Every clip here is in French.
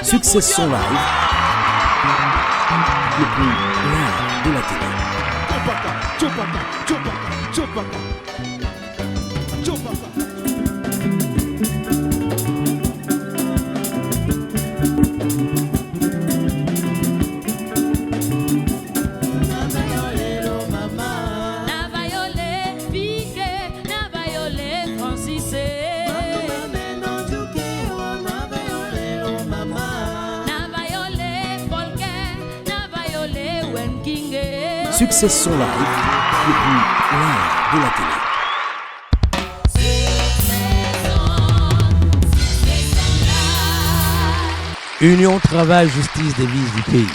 Succession Live, le plus live de la télé. Succession Live, le plus live de la télé. Union, travail, justice, devise du pays.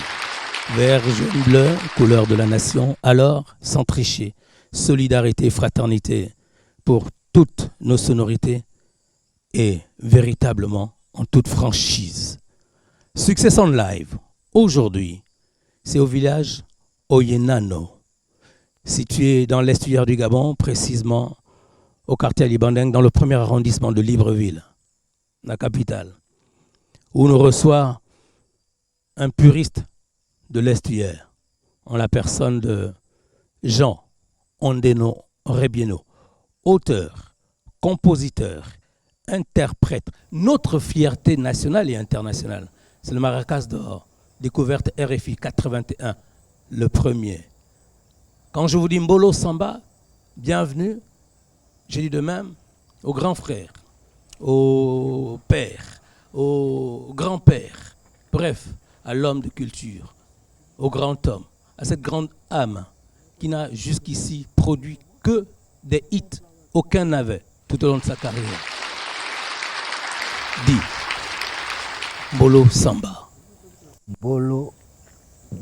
Vert, jaune, bleu, couleur de la nation. Alors, sans tricher, solidarité, fraternité pour toutes nos sonorités et véritablement en toute franchise. Succession Live, aujourd'hui, c'est au village Oyenano, situé dans l'estuaire du Gabon, précisément au quartier Libandeng, dans le premier arrondissement de Libreville, la capitale, où nous reçoit un puriste de l'estuaire, en la personne de Jean Ondeno Rebieno, auteur, compositeur, interprète, notre fierté nationale et internationale. C'est le Maracas d'or, découverte RFI 81. Le premier. Quand je vous dis Mbolo Samba, bienvenue, j'ai dit de même au grand frère, au père, au grand-père, bref, à l'homme de culture, au grand homme, à cette grande âme qui n'a jusqu'ici produit que des hits, aucun n'avait tout au long de sa carrière. Dit Mbolo Samba. Mbolo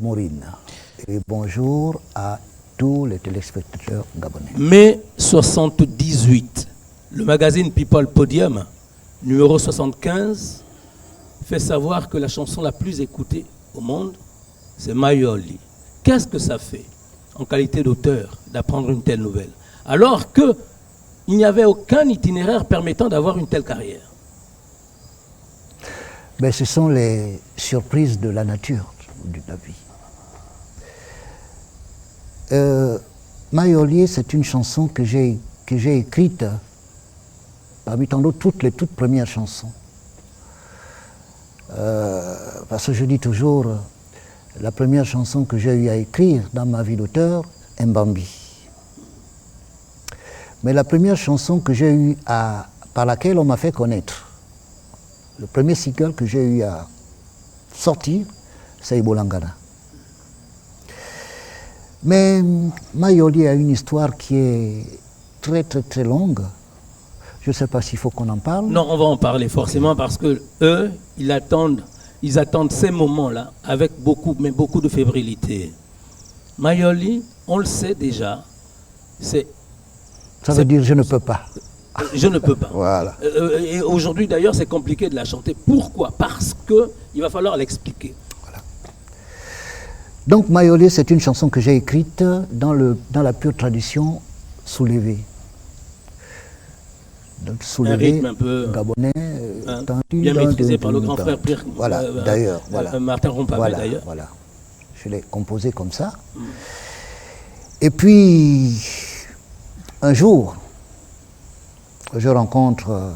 Morina. Et bonjour à tous les téléspectateurs gabonais. Mai 78, le magazine People Podium, numéro 75, fait savoir que la chanson la plus écoutée au monde, c'est Mayoli. Qu'est-ce que ça fait, en qualité d'auteur, d'apprendre une telle nouvelle, alors qu'il n'y avait aucun itinéraire permettant d'avoir une telle carrière? Ben, ce sont les surprises de la nature, de la vie. Mayoli, c'est une chanson que j'ai écrite parmi tant d'autres, les toutes premières chansons. Parce que je dis toujours, la première chanson que j'ai eu à écrire dans ma vie d'auteur, Mbambi. Mais la première chanson que j'ai eu par laquelle on m'a fait connaître, le premier single que j'ai eu à sortir, c'est Ibolangana. Mais Mayoli a une histoire qui est très très très longue. Je ne sais pas s'il faut qu'on en parle. Non, on va en parler forcément parce que eux, ils attendent ces moments-là avec beaucoup de fébrilité. Mayoli, on le sait déjà, ça veut dire je ne peux pas. Je ne peux pas. Voilà. Et aujourd'hui d'ailleurs, c'est compliqué de la chanter. Pourquoi? Parce qu'il va falloir l'expliquer. Donc Mayoli, c'est une chanson que j'ai écrite dans la pure tradition soulevée. Donc soulevée, un rythme un peu gabonais, bien maîtrisé par le grand frère Pierre. Voilà, d'ailleurs. Voilà. Martin Rompavé d'ailleurs. Voilà. Je l'ai composé comme ça. Et puis, un jour, je rencontre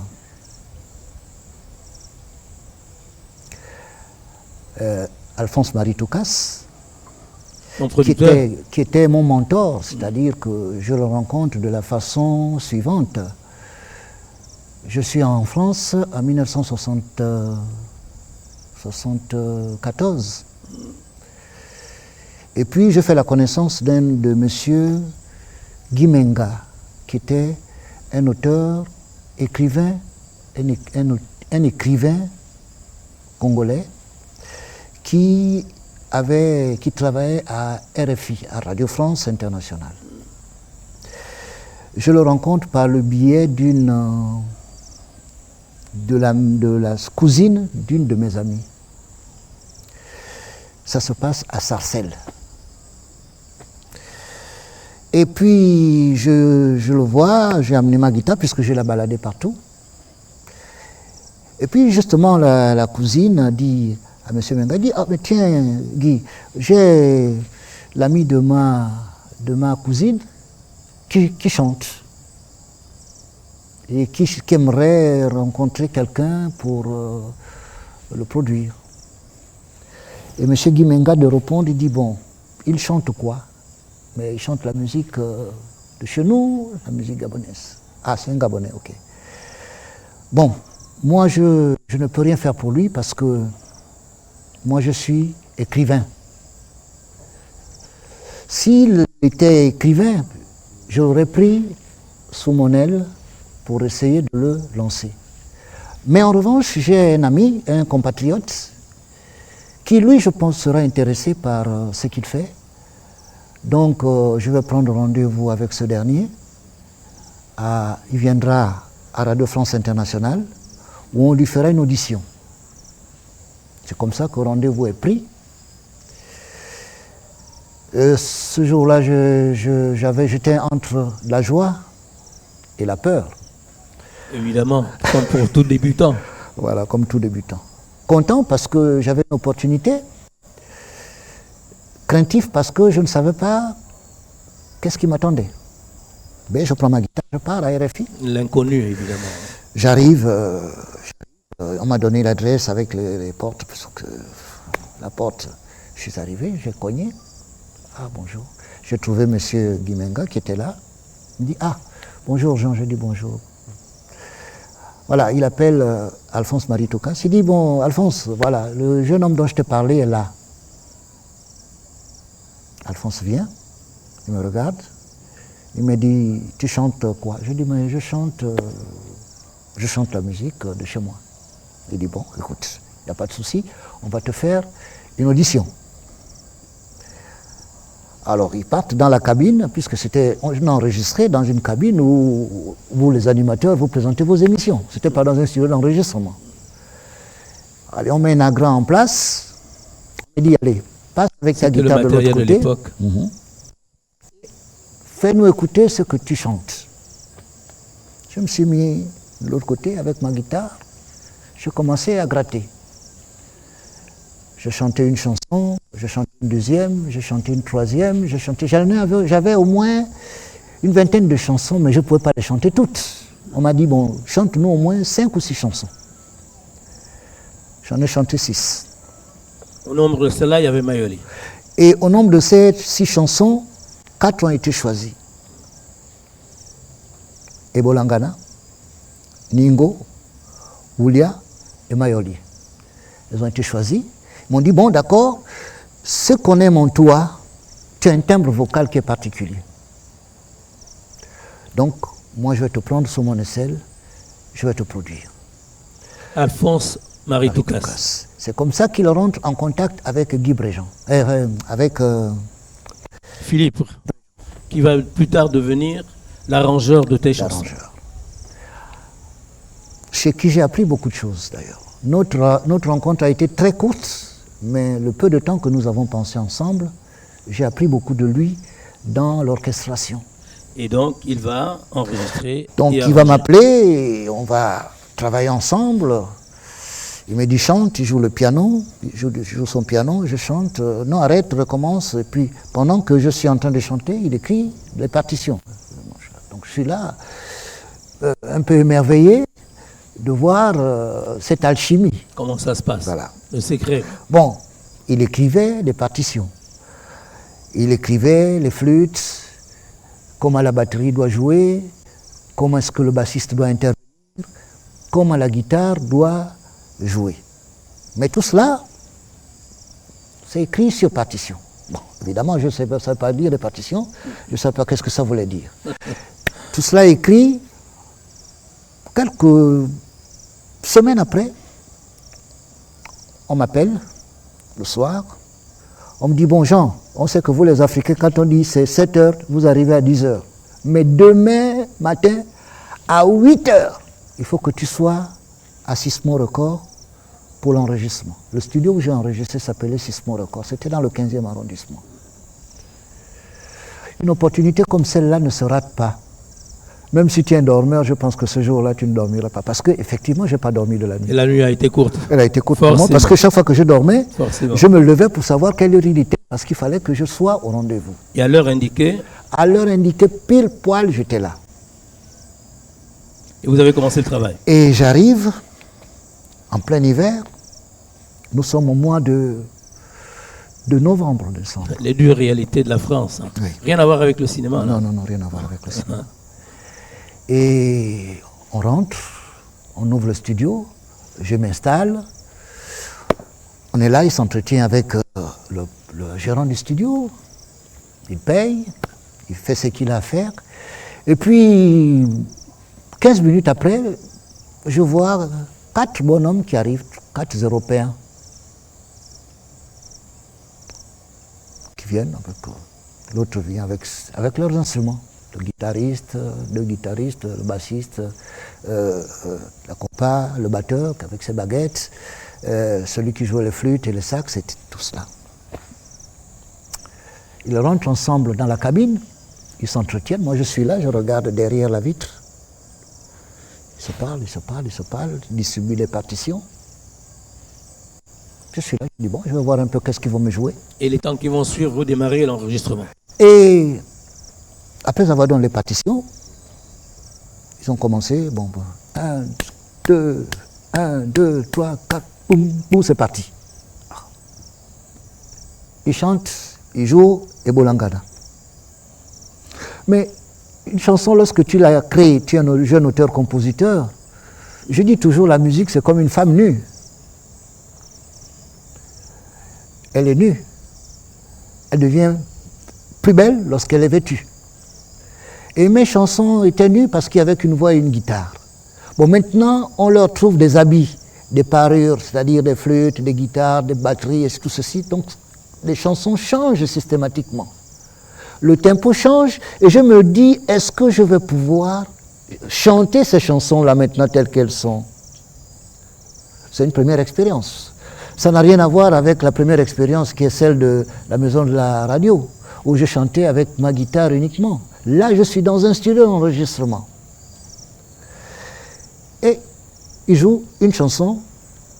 Alphonse Marie Toukas, qui était mon mentor, c'est-à-dire que je le rencontre de la façon suivante. Je suis en France en 1974. Et puis je fais la connaissance de monsieur Guy Menga, qui était un auteur, écrivain, un écrivain congolais qui travaillait à RFI, à Radio France Internationale. Je le rencontre par le biais de la cousine d'une de mes amies. Ça se passe à Sarcelles. Et puis, je le vois, j'ai amené ma guitare puisque je la baladais partout. Et puis justement, la cousine dit à M. Menga, dit, ah mais tiens Guy, j'ai l'ami de ma cousine qui chante et qui aimerait rencontrer quelqu'un pour le produire. Et M. Guy Menga de répondre, il dit, bon, il chante quoi? Mais il chante la musique de chez nous, la musique gabonaise. Ah, c'est un Gabonais, ok. Bon, moi je ne peux rien faire pour lui parce que moi je suis écrivain. S'il était écrivain, j'aurais pris sous mon aile pour essayer de le lancer. Mais en revanche, j'ai un ami, un compatriote, qui lui, je pense, sera intéressé par ce qu'il fait. Donc, je vais prendre rendez-vous avec ce dernier. Il viendra à Radio France Internationale, où on lui fera une audition. C'est comme ça que le rendez-vous est pris. Ce jour-là, j'étais entre la joie et la peur. Évidemment, comme pour tout débutant. Voilà, comme tout débutant. Content parce que j'avais une opportunité. Craintif parce que je ne savais pas qu'est-ce qui m'attendait. Mais je prends ma guitare, je pars à RFI. L'inconnu, évidemment. J'arrive, on m'a donné l'adresse avec les portes, parce que la porte, je suis arrivé, j'ai cogné. Ah, bonjour. J'ai trouvé M. Guy Menga qui était là. Il me dit, ah, bonjour Jean, je dis bonjour. Voilà, il appelle Alphonse Maritoukas. Il dit, bon, Alphonse, voilà, le jeune homme dont je te parlais est là. Alphonse vient, il me regarde, il me dit, tu chantes quoi? Je dis, mais je chante la musique de chez moi. Il dit, bon, écoute, il n'y a pas de souci, on va te faire une audition. Alors, ils partent dans la cabine, puisque c'était enregistré dans une cabine où vous, les animateurs, vous présentez vos émissions. Ce n'était pas dans un studio d'enregistrement. Allez, on met un agran en place. Il dit, allez, passe avec ta guitare de l'autre côté. De l'époque. Fais-nous écouter ce que tu chantes. Je me suis mis de l'autre côté avec ma guitare. Je commençais à gratter. Je chantais une chanson, je chantais une deuxième, je chantais une troisième, j'avais au moins une vingtaine de chansons, mais je ne pouvais pas les chanter toutes. On m'a dit, bon, chante-nous au moins 5 ou 6 chansons. J'en ai chanté 6. Au nombre de celles-là, il y avait Mayoli. Et au nombre de ces 6 chansons, 4 ont été choisies. Ebolangana, Ningo, Wulia et Mayoli. Elles ont été choisies. Ils m'ont dit, bon, d'accord, ce qu'on aime en toi, tu as un timbre vocal qui est particulier. Donc, moi, je vais te prendre sous mon aisselle, je vais te produire. Alphonse Maritoukas. C'est comme ça qu'il rentre en contact avec Guy Bréjean, avec Philippe, qui va plus tard devenir l'arrangeur de tes chansons. Chez qui j'ai appris beaucoup de choses, d'ailleurs. Notre rencontre a été très courte, mais le peu de temps que nous avons pensé ensemble, j'ai appris beaucoup de lui dans l'orchestration. Et donc, il va enregistrer. Donc, il va m'appeler, et on va travailler ensemble. Il me dit, chante, il joue le piano, je joue son piano, je chante. Non, arrête, recommence. Et puis, pendant que je suis en train de chanter, il écrit les partitions. Donc, je suis là, un peu émerveillé de voir cette alchimie. Comment ça se passe? Voilà. Le secret. Bon, il écrivait des partitions. Il écrivait les flûtes, comment la batterie doit jouer, comment est-ce que le bassiste doit intervenir, comment la guitare doit jouer. Mais tout cela, c'est écrit sur partition. Bon, évidemment, je ne savais pas lire les partitions, je ne savais pas qu'est-ce que ça voulait dire. Tout cela est écrit. Quelques semaines après, on m'appelle le soir, on me dit, bon Jean, on sait que vous les Africains, quand on dit c'est 7 heures, vous arrivez à 10 heures. Mais demain matin, à 8 heures, il faut que tu sois à Sismo Record pour l'enregistrement. Le studio où j'ai enregistré s'appelait Sismo Record, c'était dans le 15e arrondissement. Une opportunité comme celle-là ne se rate pas. Même si tu es un dormeur, je pense que ce jour-là, tu ne dormiras pas. Parce qu'effectivement, je n'ai pas dormi de la nuit. Et la nuit a été courte. Elle a été courte pour moi, Forcément. parce que chaque fois que je dormais, Forcément. je me levais pour savoir quelle heure il était. Parce qu'il fallait que je sois au rendez-vous. Et à l'heure indiquée, À l'heure indiquée, pile poil, j'étais là. et vous avez commencé le travail. Et j'arrive en plein hiver. Nous sommes au mois de novembre, décembre. Les dures réalités de la France. Hein. Oui. Rien à voir avec le cinéma. Non, non, non, rien à voir avec le cinéma. Et on rentre, on ouvre le studio, je m'installe. On est là, il s'entretient avec le gérant du studio. Il paye, il fait ce qu'il a à faire. Et puis, 15 minutes après, je vois 4 bonhommes qui arrivent, 4 Européens. Qui viennent avec... L'autre vient avec leurs instruments. Le guitariste, deux guitaristes, le bassiste, la compa, le batteur avec ses baguettes, celui qui jouait les flûtes et les sacs, c'était tout cela. Ils rentrent ensemble dans la cabine, ils s'entretiennent. Moi je suis là, je regarde derrière la vitre. Ils se parlent, ils se parlent, ils se parlent, ils distribuent les partitions. Je suis là, je dis bon, je vais voir un peu qu'est-ce qu'ils vont me jouer. Et les temps qui vont suivre, vous démarrez l'enregistrement. Et après avoir donné les partitions, ils ont commencé, bon, 1, 2, 3, 4, boum, boum, c'est parti. Ils chantent, ils jouent, et Bolangana. Mais une chanson, lorsque tu l'as créée, tu es un jeune auteur-compositeur, je dis toujours, la musique, c'est comme une femme nue. Elle est nue. Elle devient plus belle lorsqu'elle est vêtue. Et mes chansons étaient nues parce qu'il y avait une voix et une guitare. Bon, maintenant, on leur trouve des habits, des parures, c'est-à-dire des flûtes, des guitares, des batteries et tout ceci. Donc, les chansons changent systématiquement. Le tempo change et je me dis, est-ce que je vais pouvoir chanter ces chansons-là maintenant telles qu'elles sont? C'est une première expérience. Ça n'a rien à voir avec la première expérience qui est celle de la maison de la radio, où je chantais avec ma guitare uniquement. Là, je suis dans un studio d'enregistrement. Et ils jouent une chanson,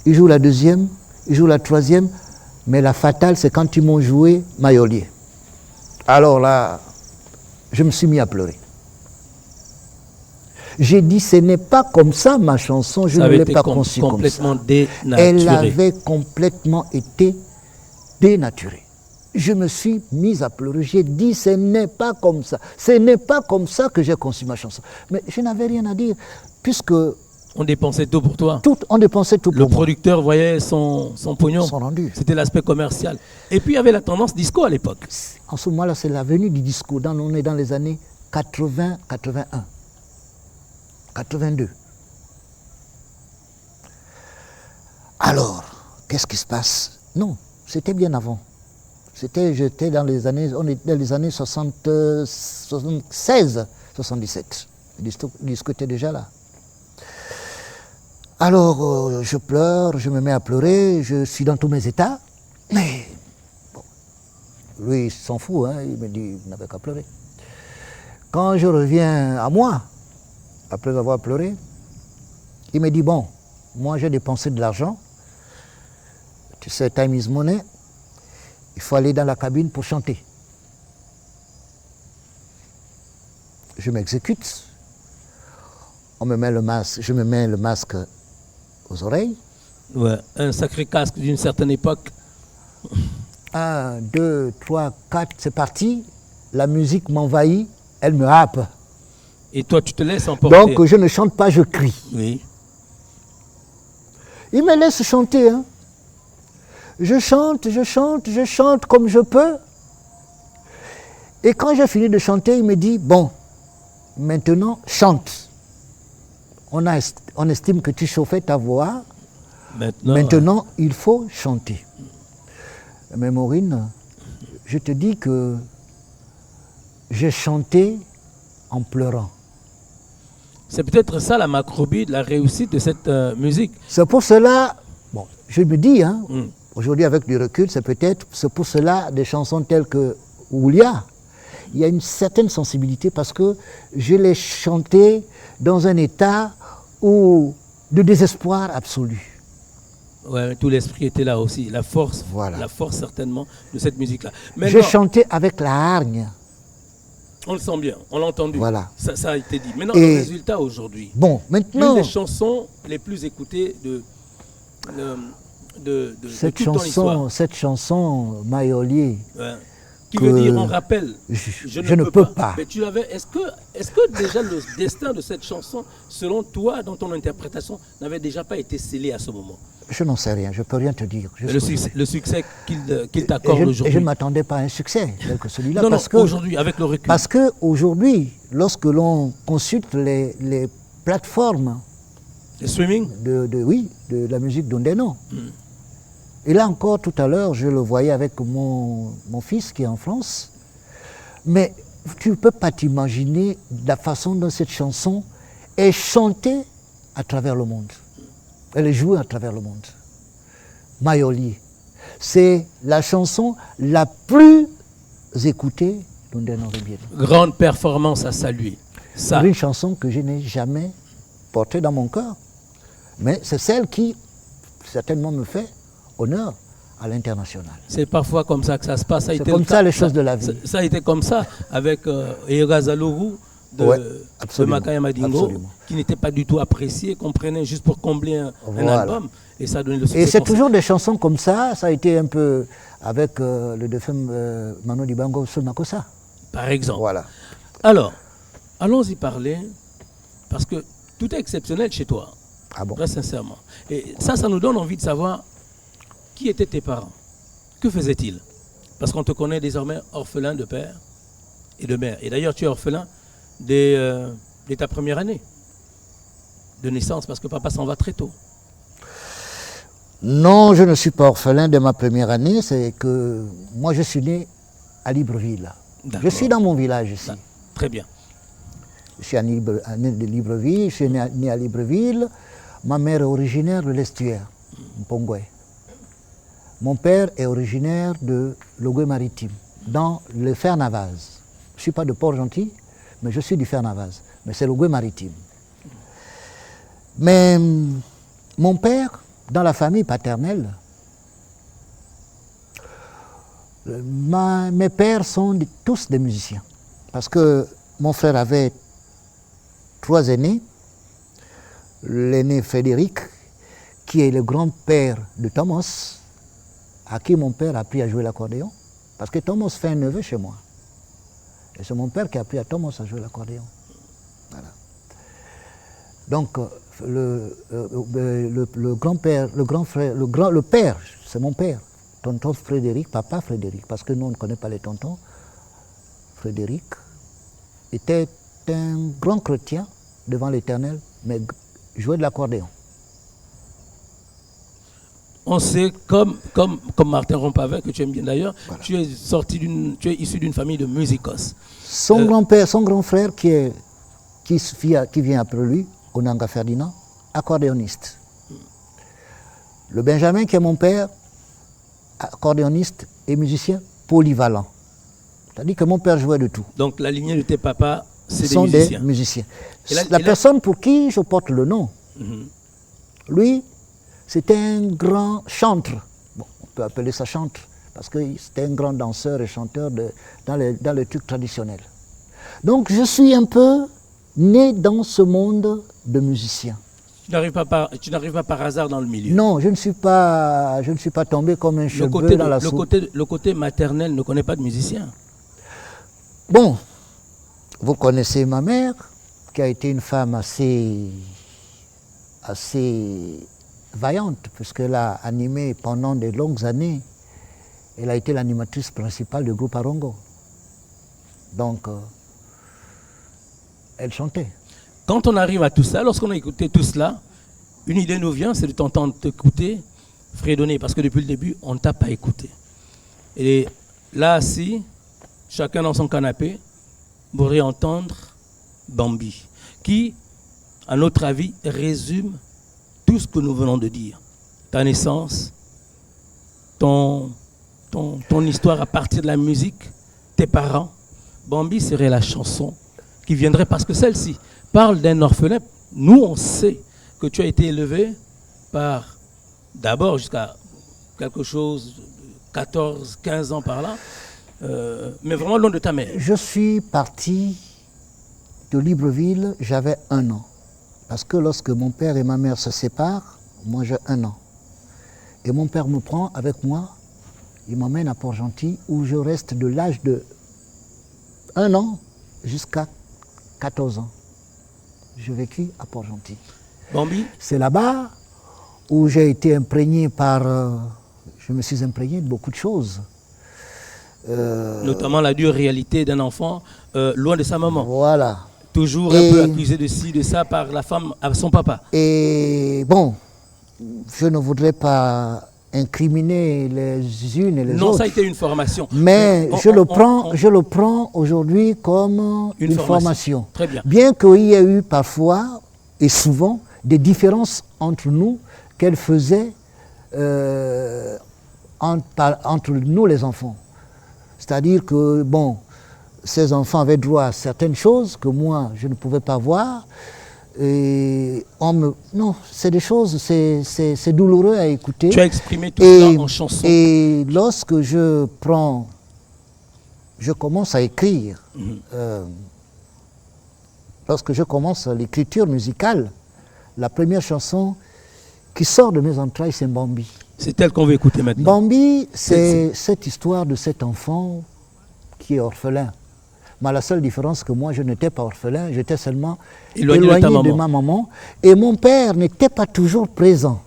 ils jouent la deuxième, ils jouent la troisième, mais la fatale, c'est quand ils m'ont joué Mayolier. Alors là, je me suis mis à pleurer. J'ai dit, ce n'est pas comme ça ma chanson, je ne l'ai pas conçue comme ça. Complètement dénaturée. Elle avait complètement été dénaturée. Je me suis mis à pleurer. J'ai dit, ce n'est pas comme ça. Ce n'est pas comme ça que j'ai conçu ma chanson. Mais je n'avais rien à dire, puisque... On dépensait tout pour toi. On dépensait tout pour moi. Le producteur voyait son pognon. Son rendu. C'était l'aspect commercial. Et puis il y avait la tendance disco à l'époque. En ce moment-là, c'est la venue du disco. On est dans les années 80, 81, 82. Alors, qu'est-ce qui se passe? Non, c'était bien avant. J'étais dans les années, on est dans les années 76, 77. Le disco était déjà là. Alors, je pleure, je me mets à pleurer, je suis dans tous mes états. Mais, bon, lui, il s'en fout, hein, il me dit, vous n'avez qu'à pleurer. Quand je reviens à moi, après avoir pleuré, il me dit, bon, moi j'ai dépensé de l'argent, tu sais, time is money, il faut aller dans la cabine pour chanter. Je m'exécute, on me met le masque, je me mets le masque aux oreilles. Ouais, un sacré casque d'une certaine époque. 1, 2, 3, 4, c'est parti. La musique m'envahit, elle me happe. Et toi, tu te laisses emporter. Donc, je ne chante pas, je crie. Oui. Il me laisse chanter. Hein. Je chante comme je peux. Et quand j'ai fini de chanter, il me dit, bon, maintenant, chante. On estime que tu chauffais ta voix. Maintenant, il faut chanter. Mais Maureen, je te dis que j'ai chanté en pleurant. C'est peut-être ça la macrobie de la réussite de cette musique. C'est pour cela, bon, je me dis, hein, aujourd'hui avec du recul, c'est pour cela des chansons telles que Oulia, il y a une certaine sensibilité parce que je l'ai chanté dans un état de désespoir absolu. Ouais, tout l'esprit était là aussi, la force certainement de cette musique-là. Je chantais avec la hargne. On le sent bien, on l'a entendu. Voilà. Ça a été dit. Maintenant, le résultat aujourd'hui. Bon, maintenant. Une des chansons les plus écoutées de cette chanson Mayoli. Ouais. Qui veut dire, on rappelle, je ne peux pas. Mais tu l'avais. Est-ce que déjà le destin de cette chanson, selon toi, dans ton interprétation, n'avait déjà pas été scellé à ce moment? Je n'en sais rien, je ne peux rien te dire. Le succès qu'il t'accorde aujourd'hui. Et je ne m'attendais pas à un succès tel que celui-là. Non, aujourd'hui, avec le recul. Parce qu'aujourd'hui, lorsque l'on consulte les plateformes le streaming de la musique d'Ondeno. Et là encore, tout à l'heure, je le voyais avec mon fils qui est en France. Mais tu ne peux pas t'imaginer la façon dont cette chanson est chantée à travers le monde. Elle est jouée à travers le monde. Mayoli, c'est la chanson la plus écoutée d'Ondeno Ribiero. Grande performance à saluer. C'est une chanson que je n'ai jamais portée dans mon cœur. Mais c'est celle qui, certainement, me fait honneur à l'international. C'est parfois comme ça que ça se passe. C'est comme ça les choses de la vie. Ça a été comme ça avec Eyogazalogu de Makaya Madingo, qui n'était pas du tout apprécié, qu'on prenait juste pour combler un album. Et ça donnait le succès. Et c'est toujours des chansons comme ça. Ça a été un peu avec le défunt Mano Dibango Sol Makossa. Par exemple. Voilà. Alors, allons-y parler, parce que tout est exceptionnel chez toi. Ah bon? Très sincèrement. Et ça nous donne envie de savoir qui étaient tes parents. Que faisaient-ils? Parce qu'on te connaît désormais orphelin de père et de mère. Et d'ailleurs, tu es orphelin dès ta première année de naissance, parce que papa s'en va très tôt. Non, je ne suis pas orphelin de ma première année. C'est que moi, je suis né à Libreville. Je suis dans mon village ici. Très bien. Je suis né de Libreville, je suis né à Libreville. Ma mère est originaire de l'Estuaire, Mpongwe. Mon père est originaire de Logoué-Maritime, dans le Fer-Navaz. Je ne suis pas de Port-Gentil, mais je suis du Fer-Navaz. Mais c'est Logoué-Maritime. Mais mon père, dans la famille paternelle, mes pères sont tous des musiciens. Parce que mon frère avait 3 aînés. L'aîné Frédéric, qui est le grand-père de Thomas, à qui mon père a appris à jouer l'accordéon. Parce que Thomas fait un neveu chez moi. Et c'est mon père qui a appris à Thomas à jouer l'accordéon. Voilà. Donc, le grand-père, le grand frère, le père, c'est mon père, tonton Frédéric, papa Frédéric, parce que nous, on ne connaît pas les tontons. Frédéric était un grand chrétien devant l'Éternel, mais jouait de l'accordéon. On sait, comme Martin Rompavet, que tu aimes bien d'ailleurs, voilà. Tu es issu d'une famille de musicos. Son grand-père, son grand frère qui vient après lui, Onanga Ferdinand, accordéoniste. Le Benjamin, qui est mon père, accordéoniste et musicien polyvalent. C'est-à-dire que mon père jouait de tout. Donc la lignée de tes papas, c'est des musiciens. La personne pour qui je porte le nom, lui, c'était un grand chantre. Bon, on peut appeler ça chantre, parce que c'était un grand danseur et chanteur dans les trucs traditionnels. Donc je suis un peu né dans ce monde de musiciens. Tu n'arrives pas par hasard dans le milieu. Non, je ne suis pas tombé comme un cheveu dans la soupe. Le côté maternel ne connaît pas de musicien. Bon, vous connaissez ma mère, qui a été une femme assez vaillante, puisqu'elle a animé pendant de longues années. Elle a été l'animatrice principale du groupe Arongo. Donc, elle chantait. Quand on arrive à tout ça, lorsqu'on a écouté tout cela, une idée nous vient, c'est de t'entendre t'écouter fredonner, parce que depuis le début, on ne t'a pas écouté. Et là, assis, chacun dans son canapé, pourrait entendre Bambi, qui, à notre avis, résume tout ce que nous venons de dire. Ta naissance, ton histoire à partir de la musique, tes parents, Bambi serait la chanson qui viendrait, parce que celle-ci parle d'un orphelin. Nous, on sait que tu as été élevé par, d'abord jusqu'à quelque chose de 14, 15 ans par là, mais vraiment loin de ta mère. Je suis parti de Libreville, j'avais 1 an. Parce que lorsque mon père et ma mère se séparent, moi j'ai 1 an. Et mon père me prend avec moi, il m'emmène à Port-Gentil, où je reste de l'âge de 1 an jusqu'à 14 ans. Je vécu à Port-Gentil. Bambi, C'est là-bas où j'ai été imprégné par... je me suis imprégné de beaucoup de choses. notamment la dure réalité d'un enfant loin de sa maman. Voilà. Toujours un peu accusé de ci, de ça par la femme à son papa. Et bon, je ne voudrais pas incriminer les unes et les autres. Non, ça a été une formation. Mais je le prends aujourd'hui comme une formation. Très bien. Bien qu'il y ait eu parfois et souvent des différences entre nous qu'elle faisait entre nous les enfants. C'est-à-dire que, bon, ces enfants avaient droit à certaines choses que moi, je ne pouvais pas voir. Et non, c'est des choses, c'est douloureux à écouter. Tu as exprimé tout ça en chanson. Et lorsque je commence à écrire, lorsque je commence l'écriture musicale, la première chanson qui sort de mes entrailles, c'est Bambi. C'est elle qu'on veut écouter maintenant. Bambi, c'est cette histoire de cet enfant qui est orphelin. Mais la seule différence, c'est que moi, je n'étais pas orphelin, j'étais seulement éloigné de ma maman. Et mon père n'était pas toujours présent.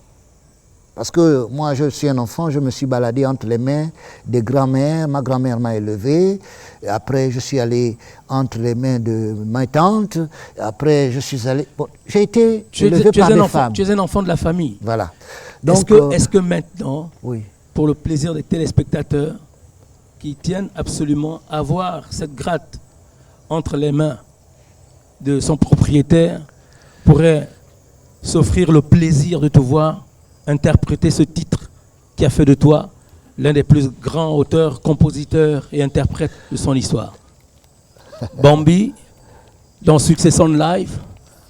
Parce que moi, je suis un enfant, je me suis baladé entre les mains des grands-mères. Ma grand-mère m'a élevé. Et après, je suis allé entre les mains de ma tante. Et après, je suis allé... Bon, j'ai été élevé par des femmes. Tu es un enfant de la famille. Voilà. Donc, est-ce que maintenant, oui, pour le plaisir des téléspectateurs qui tiennent absolument à voir cette gratte entre les mains de son propriétaire, pourrait s'offrir le plaisir de te voir interpréter ce titre qui a fait de toi l'un des plus grands auteurs, compositeurs et interprètes de son histoire. Bambi, dans Succession Live,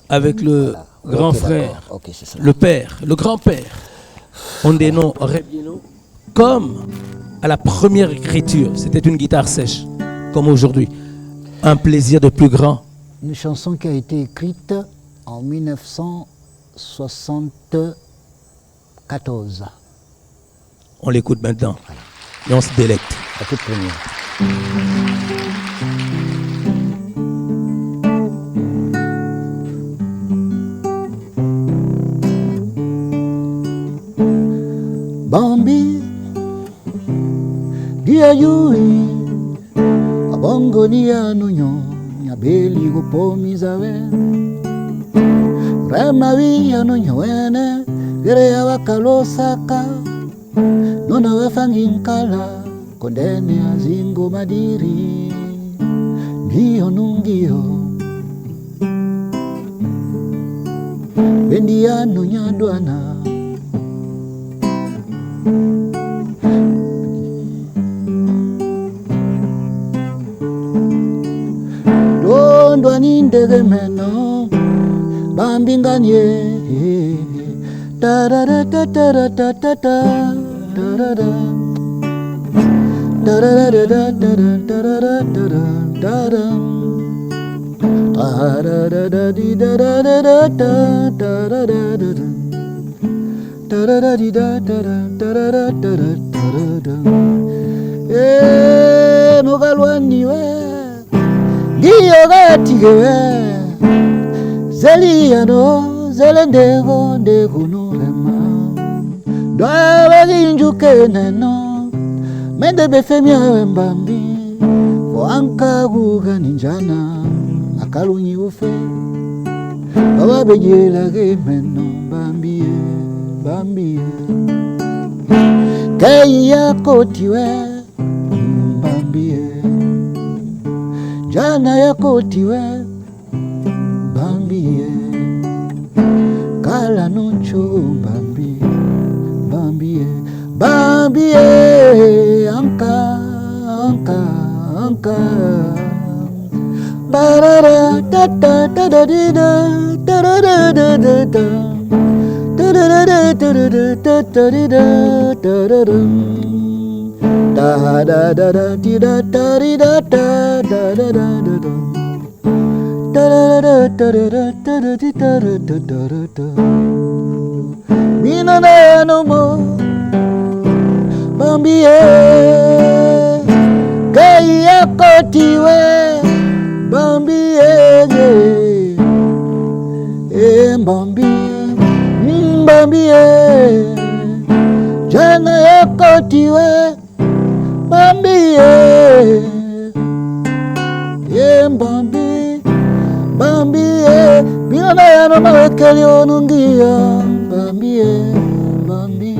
avec le grand frère, le père, le grand-père, Ondeno Rebieno, comme à la première écriture, c'était une guitare sèche, comme aujourd'hui. Un plaisir de plus grand. Une chanson qui a été écrite en 1974. On l'écoute maintenant et on se délecte. La toute première. Bambi, dia yui, abongo ni anunyo, nyabeli gupomiza we. Rema wi anunyo wene, gere ya wakalosaka, nona wefanginkala, kondene azingo madiri, ndiyo nungio. Bendi anunya duana, ndege meno bambinganye da da da da da da da da da da da da da da da da da Giyogatige Zeliano Zelendego Ndego Nurema Dwa ginjuke neno Mende befemia wembambi Foanka guga ninjana Akalunyi ufe Baba bejela gemeno Bambie Bambie Kaya kotiwe Bambie Jana ya kotiwe Bambie Kala noncho Bambie Bambie Bambie Anka Anka Anka Bambie, kaya kotiwe, Bambie, Bambie, jana ya kotiwe, Bambie, Bambie, binana ya no makeli onungia, Bambie, Bambie,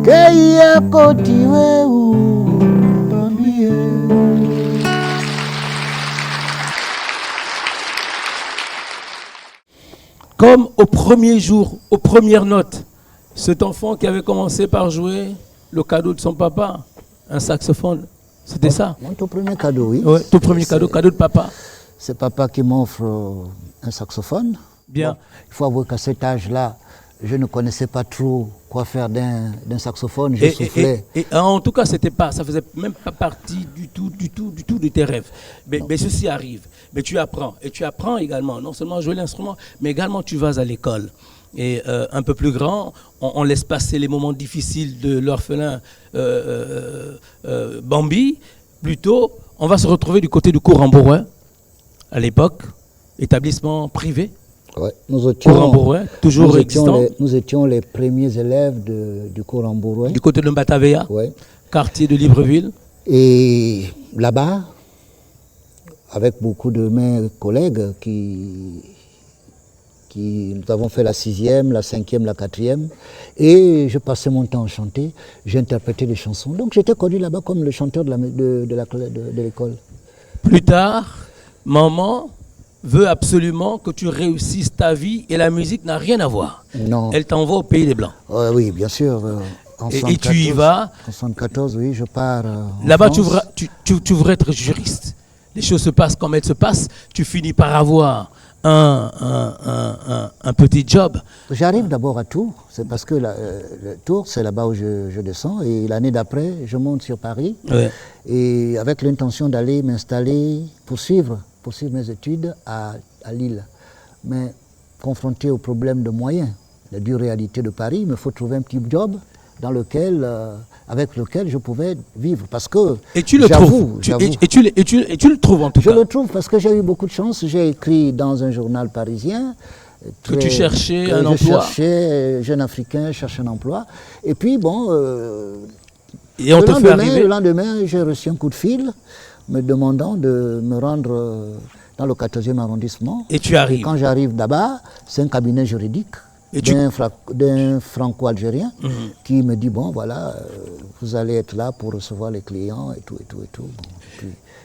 kaya kotiwe, Bambie. Comme au premier jour, aux premières notes, cet enfant qui avait commencé par jouer le cadeau de son papa, un saxophone, c'était ça. Mon tout premier cadeau, oui. Ouais, tout premier cadeau de papa. C'est papa qui m'offre un saxophone. Bien. Bon, il faut avouer qu'à cet âge-là, je ne connaissais pas trop quoi faire d'un saxophone. Je soufflais. Et en tout cas, ça faisait même pas partie du tout de tes rêves. Mais ceci arrive. Mais tu apprends. Et tu apprends également, non seulement à jouer l'instrument, mais également tu vas à l'école. Et un peu plus grand, on laisse passer les moments difficiles de l'orphelin Bambi. Plutôt, on va se retrouver du côté du cours Rambourin, à l'époque, établissement privé. Ouais, nous étions, cours Rambourin, toujours existant. Nous étions les premiers élèves du cours Rambourin. Du côté de Mbataveya, ouais. Quartier de Libreville. Et là-bas, avec beaucoup de mes collègues nous avons fait la 6e, la 5e, la 4e, et je passais mon temps à chanter, j'interprétais des chansons. Donc j'étais connu là-bas comme le chanteur de l'école. Plus tard, maman veut absolument que tu réussisses ta vie et la musique n'a rien à voir. Non. Elle t'envoie au pays des Blancs. Oui, bien sûr. Et tu y vas. En 74, oui, je pars. Là-bas, tu voudrais être juriste. Les choses se passent comme elles se passent. Tu finis par avoir un petit job. J'arrive d'abord à Tours. C'est parce que Tours, c'est là-bas où je descends. Et l'année d'après, je monte sur Paris. Ouais. Et avec l'intention d'aller m'installer, poursuivre mes études à Lille. Mais confronté au problème de moyens, la dure réalité de Paris, il me faut trouver un petit job avec lequel je pouvais vivre. Parce que, et tu le trouves. Et tu le trouves en tout cas. Je le trouve parce que j'ai eu beaucoup de chance. J'ai écrit dans un journal parisien. Que tu cherchais un emploi. Je cherchais, jeune Africain, cherche un emploi. Et puis bon, et on le lendemain, j'ai reçu un coup de fil me demandant de me rendre dans le 14e arrondissement. Et tu arrives. Et quand j'arrive là-bas, c'est un cabinet juridique d'un franco-algérien qui me dit, bon voilà, vous allez être là pour recevoir les clients et tout. Bon,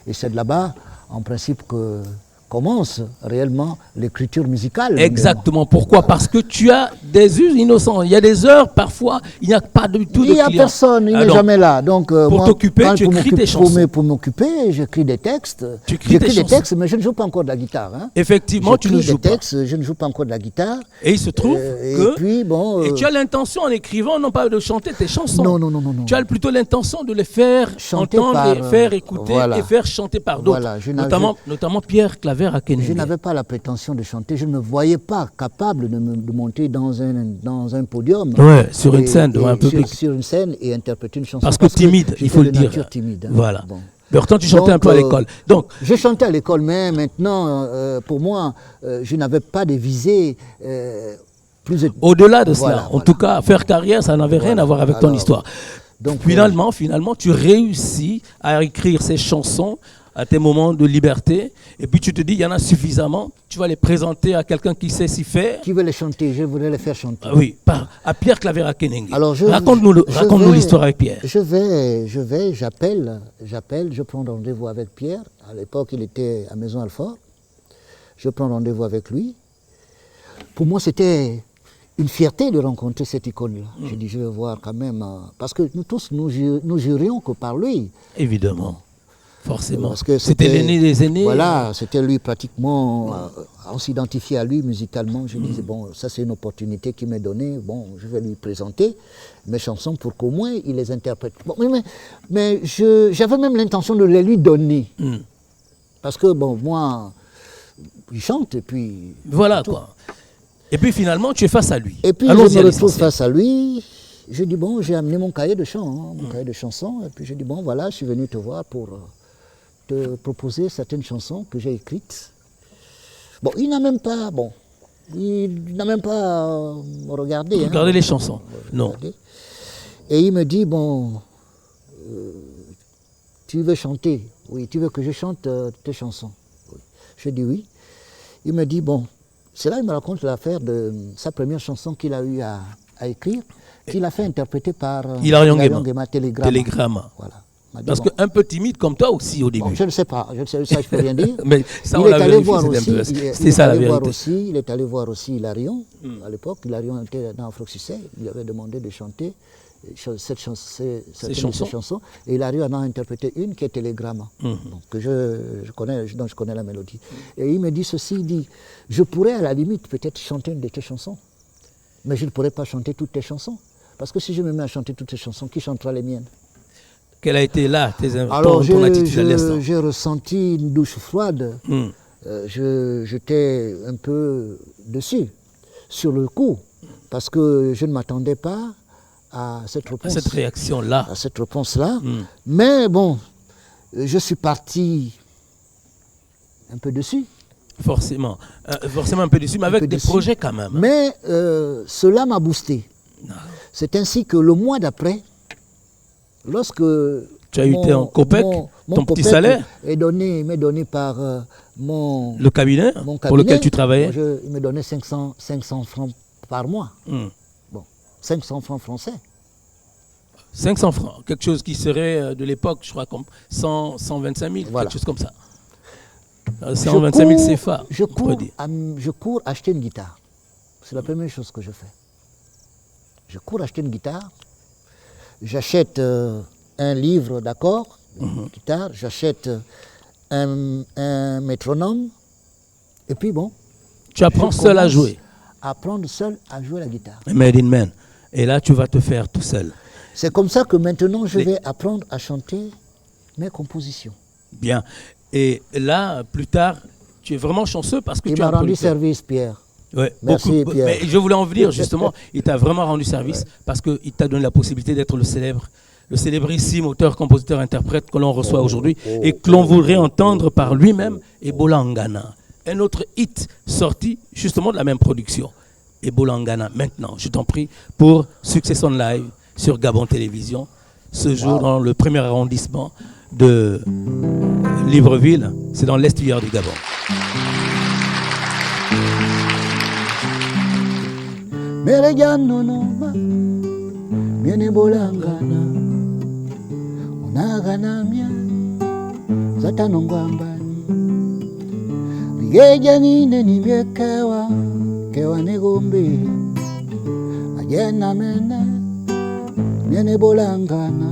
et c'est de là-bas, en principe, que commence réellement l'écriture musicale. Exactement. Pourquoi? Parce que tu as des us innocents. Il y a des heures, parfois, il n'y a pas du tout de clients. Il n'y a personne, il n'est jamais là. Donc, pour t'occuper, tu écris des chansons. Pour m'occuper, j'écris des textes. J'écris des textes, mais je ne joue pas encore de la guitare. Hein. Effectivement, tu ne joues pas. Je ne joue pas encore de la guitare. Et il se trouve que... Puis, bon, et tu as l'intention, en écrivant, non pas de chanter tes chansons. Non. Tu as plutôt l'intention de les faire chanter entendre, et faire écouter, voilà. Et faire chanter par d'autres. Voilà, notamment Pierre Claver Akenenge. Je n'avais pas la prétention de chanter, je ne me voyais pas capable de monter dans un podium. Ouais, sur une scène, devant un public. Sur une scène et interpréter une chanson. Parce que timide, il faut le dire. Timide, hein. Voilà. Bon. Mais pourtant, tu chantais un peu à l'école. Donc, je chantais à l'école, mais maintenant, pour moi, je n'avais pas de visée plus... Au-delà de cela, en tout cas, faire carrière, ça n'avait rien à voir avec ton histoire. Donc, finalement, tu réussis à écrire ces chansons à tes moments de liberté, et puis tu te dis, il y en a suffisamment, tu vas les présenter à quelqu'un qui sait s'y faire. Qui veut les chanter, je voudrais les faire chanter. Oui, à Pierre Claver Akenenge. Alors raconte-nous l'histoire avec Pierre. J'appelle, je prends rendez-vous avec Pierre. À l'époque, il était à Maison Alfort. Je prends rendez-vous avec lui. Pour moi, c'était une fierté de rencontrer cette icône-là. J'ai dit, je vais voir quand même, parce que nous tous, nous jurions que par lui. Évidemment, forcément. Parce que c'était l'aîné des aînés. Voilà, c'était lui pratiquement, on s'identifiait à lui musicalement. Je disais, bon, ça c'est une opportunité qui m'est donnée, bon, je vais lui présenter mes chansons pour qu'au moins il les interprète. Bon, mais j'avais même l'intention de les lui donner. Parce que, bon, moi, il chante et puis... Voilà quoi. Et puis finalement, tu es face à lui. Et puis je me retrouve face à lui. Je dis, bon, j'ai amené mon cahier de chant, mon cahier de chansons. Et puis je dis, bon, voilà, je suis venu te voir pour te proposer certaines chansons que j'ai écrites. Bon, il n'a même pas, regardé. Regardez les chansons. Non. Et il me dit, bon, tu veux chanter? Oui, tu veux que je chante tes chansons? Oui. Je dis oui. Il me dit, bon, c'est là qu'il me raconte l'affaire de sa première chanson qu'il a eu à écrire, qu'il a fait interpréter par Hilarion Nguema, Télégramma. Voilà. Parce qu'un peu timide comme toi aussi au début. Bon, je ne sais pas, ça je peux rien dire. Mais ça, il est allé voir aussi, il est allé voir aussi Hilarion. À l'époque, Hilarion était dans Froxisset, il avait demandé de chanter ces chansons. Et Hilarion en a interprété une qui est Télégramma, donc, dont je connais la mélodie. Et il me dit ceci, il dit, je pourrais à la limite peut-être chanter une de tes chansons, mais je ne pourrais pas chanter toutes tes chansons. Parce que si je me mets à chanter toutes tes chansons, qui chantera les miennes? Quelle a été là ton attitude à l'instant? J'ai ressenti une douche froide. J'étais un peu dessus, sur le coup, parce que je ne m'attendais pas à cette réponse. Cette réaction-là. À cette réponse-là. Mais bon, je suis parti un peu dessus. Forcément un peu dessus, mais avec des projets quand même. Mais cela m'a boosté. C'est ainsi que le mois d'après, lorsque tu as eu ton COPEC, ton petit salaire m'est donné par le cabinet, pour lequel tu travaillais. Il me donnait 500 francs par mois. Bon, 500 francs français. 500 francs, quelque chose qui serait de l'époque, je crois, comme 125 000, voilà. Quelque chose comme ça. 125 000 CFA. Je cours acheter une guitare. C'est la première chose que je fais. Je cours acheter une guitare. J'achète un livre d'accords, une guitare, j'achète un métronome, et puis bon. Tu apprends seul à jouer. Apprendre seul à jouer la guitare. Made in Man. Et là, tu vas te faire tout seul. C'est comme ça que maintenant, je vais apprendre à chanter mes compositions. Bien. Et là, plus tard, tu es vraiment chanceux parce que tu as rendu service, Pierre. Ouais, merci, beaucoup, Pierre. Mais je voulais en venir justement, il t'a vraiment rendu service parce qu'il t'a donné la possibilité d'être le célébrissime auteur, compositeur, interprète que l'on reçoit aujourd'hui et que l'on voudrait entendre par lui-même, Ebola Ngana. Un autre hit sorti justement de la même production. Ebola Ngana, maintenant, je t'en prie, pour Success on Live sur Gabon Télévision, ce jour dans le premier arrondissement de Libreville, c'est dans l'estuaire du Gabon. Merejano noma, miene bolangana, unagana mia, zatanongwambani. Bigeja nine ni miekewa, kewa negombe, ajena mene, miene bolangana.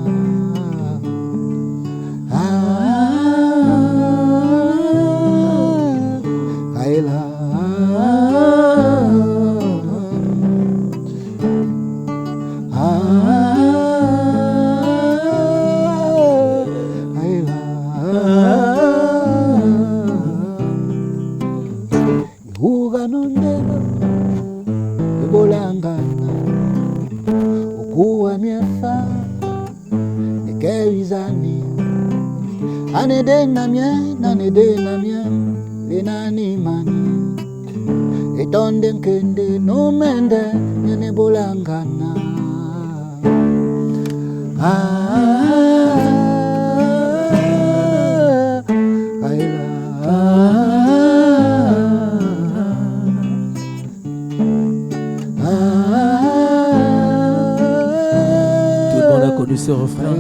Kaila. Anede na mien, lenani mani. Etonde nkende no mende, nyene bolangana. Tout le monde a connu ce refrain.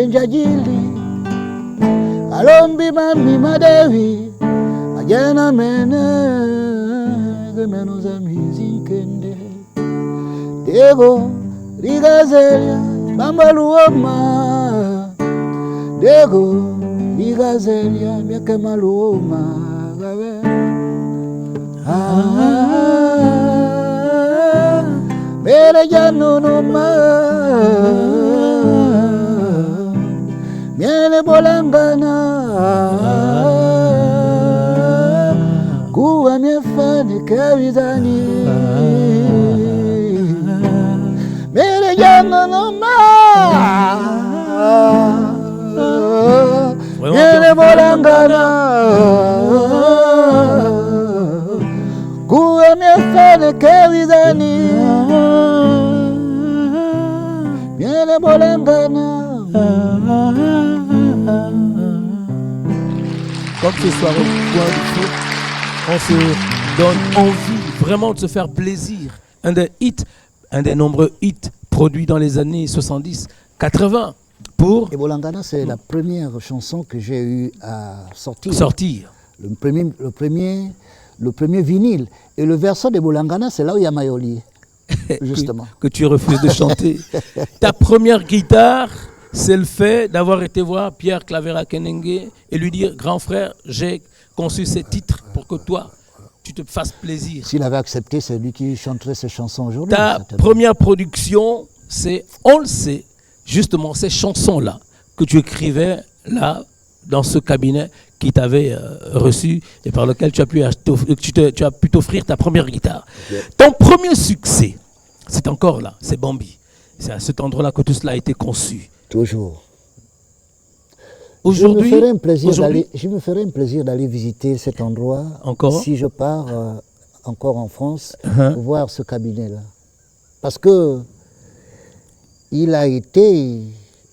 Njajili Kalombi mami madewi Yana mene gemenoza mizinkende Dego rigazelia bambaluoma Dego rigazelia miakemaluoma gabe Mere jano no ma Miene bolangana Kuwa miefane kawidani Mere jano no ma Miene bolangana Kuwa miefane kawidani Miene bolangana Comme ce soir au coin du feu, on se donne envie vraiment de se faire plaisir. Un des nombreux hits produits dans les années 70, 80 pour Et Bolangana, c'est la première chanson que j'ai eu à sortir. Le premier vinyle. Et le verso de Bolangana, c'est là où il y a Mayoli, justement. que tu refuses de chanter. Ta première guitare, c'est le fait d'avoir été voir Pierre Clavera Kenenge et lui dire, grand frère, j'ai conçu ces titres pour que toi, tu te fasses plaisir. S'il avait accepté, c'est lui qui chanterait ces chansons aujourd'hui. Ta première production, c'est, on le sait, justement ces chansons-là que tu écrivais là, dans ce cabinet qui t'avait reçu et par lequel tu as pu t'offrir ta première guitare. Yeah. Ton premier succès, c'est encore là, c'est Bambi. C'est à cet endroit-là que tout cela a été conçu. Toujours. Aujourd'hui, je me ferais un plaisir d'aller visiter cet endroit encore si je pars encore en France pour voir ce cabinet-là. Parce que il a été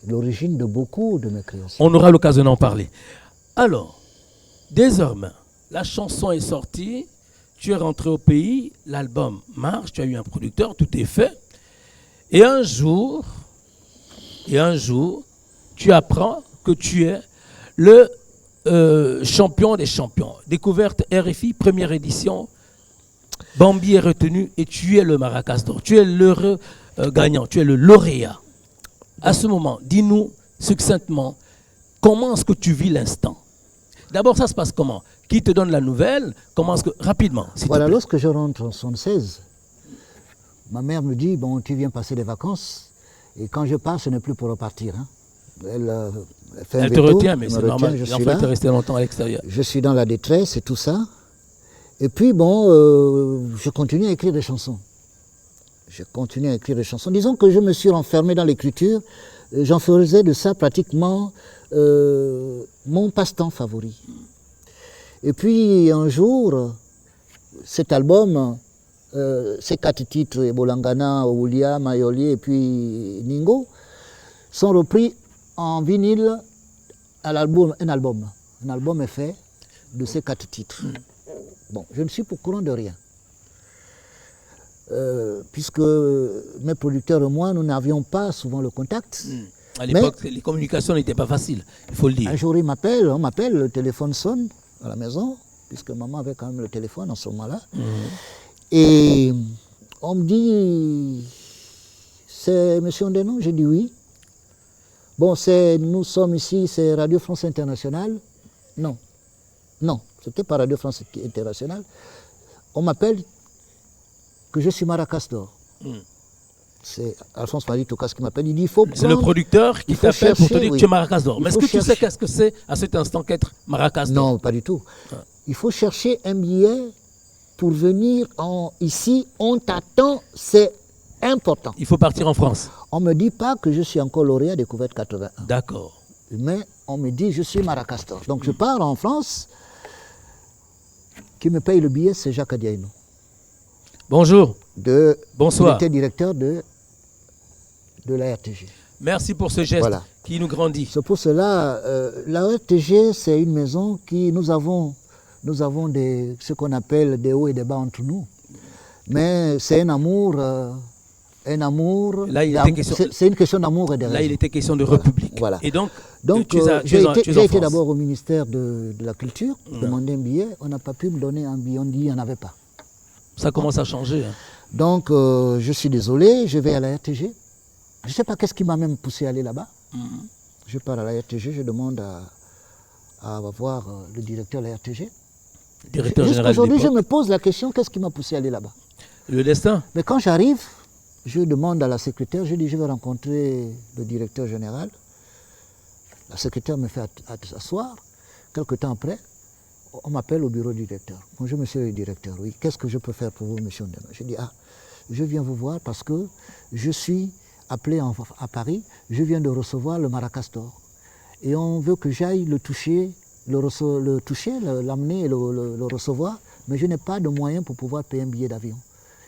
l'origine de beaucoup de mes créations. On aura l'occasion d'en parler. Alors, désormais, la chanson est sortie, tu es rentré au pays, l'album marche, tu as eu un producteur, tout est fait. Et un jour, tu apprends que tu es le champion des champions. Découverte RFI, première édition. Bambi est retenu et tu es le Maracas d'or. Tu es l'heureux gagnant, tu es le lauréat. À ce moment, dis-nous succinctement, comment est-ce que tu vis l'instant? D'abord, ça se passe comment? Qui te donne la nouvelle? Comment est-ce que... Rapidement, s'il te plaît. Lorsque je rentre en 1976, ma mère me dit, bon, tu viens passer des vacances, et quand je pars, ce n'est plus pour repartir. Hein. Elle fait un veto, retient, mais c'est normal. Je suis là. Tu es resté longtemps à l'extérieur. Je suis dans la détresse et tout ça. Et puis, bon, je continue à écrire des chansons. Disons que je me suis renfermé dans l'écriture. J'en faisais de ça pratiquement mon passe-temps favori. Et puis, un jour, cet album, ces 4 titres, Bolangana, Oulia, Mayoli et puis Ningo, sont repris en vinyle à l'album, un album. Un album est fait de ces 4 titres. Bon, je ne suis pour courant de rien. Puisque mes producteurs et moi, nous n'avions pas souvent le contact. À l'époque, les communications n'étaient pas faciles, il faut le dire. Un jour, on m'appelle, le téléphone sonne à la maison, puisque maman avait quand même le téléphone en ce moment-là. Et on me dit, c'est M. Ondenon? J'ai dit oui. Bon, nous sommes ici, c'est Radio France Internationale. Non, c'était pas Radio France Internationale. On m'appelle que je suis Maracas d'or. C'est Alphonse Marie Toukas qui m'appelle. Il dit, c'est le producteur qui t'appelle pour te dire que tu es Maracas d'or. Mais est-ce que tu sais qu'est-ce que c'est à cet instant qu'être Maracas d'or? Non, pas du tout. Il faut chercher un billet pour venir ici. On t'attend, c'est important. Il faut partir en France. On ne me dit pas que je suis encore lauréat découverte 81. D'accord. Mais on me dit je suis Maracas d'or. Donc je pars en France. Qui me paye le billet, c'est Jacques Adiaïno. Bonjour. Bonsoir. Il était directeur de la RTG. Merci pour ce geste qui nous grandit. C'est pour cela, la RTG, c'est une maison qui, nous avons ce qu'on appelle des hauts et des bas entre nous. Mais c'est un amour un amour. Là, il était question, c'est une question d'amour et de raison. là, il était question de république. Voilà. Et donc j'ai été France. d'abord au ministère de la Culture, demander un billet. On n'a pas pu me donner un billet, on dit qu'il n'y en avait pas. Ça commence à changer. Hein. Donc, je suis désolé, je vais à la RTG. Je ne sais pas qu'est-ce qui m'a même poussé à aller là-bas. Je pars à la RTG, je demande à voir le directeur de la RTG. Directeur général Aujourd'hui, je d'époque. me pose la question, qu'est-ce qui m'a poussé à aller là-bas? Le destin. Mais quand j'arrive, je demande à la secrétaire, je dis je vais rencontrer le directeur général. La secrétaire me fait asseoir. Quelque temps après, on m'appelle au bureau du directeur. Bonjour monsieur le directeur, oui, qu'est-ce que je peux faire pour vous monsieur Ndema? Je dis je viens vous voir parce que je suis appelé à Paris, je viens de recevoir le Maracas d'or. Et on veut que j'aille le toucher, l'amener et le recevoir, mais je n'ai pas de moyens pour pouvoir payer un billet d'avion.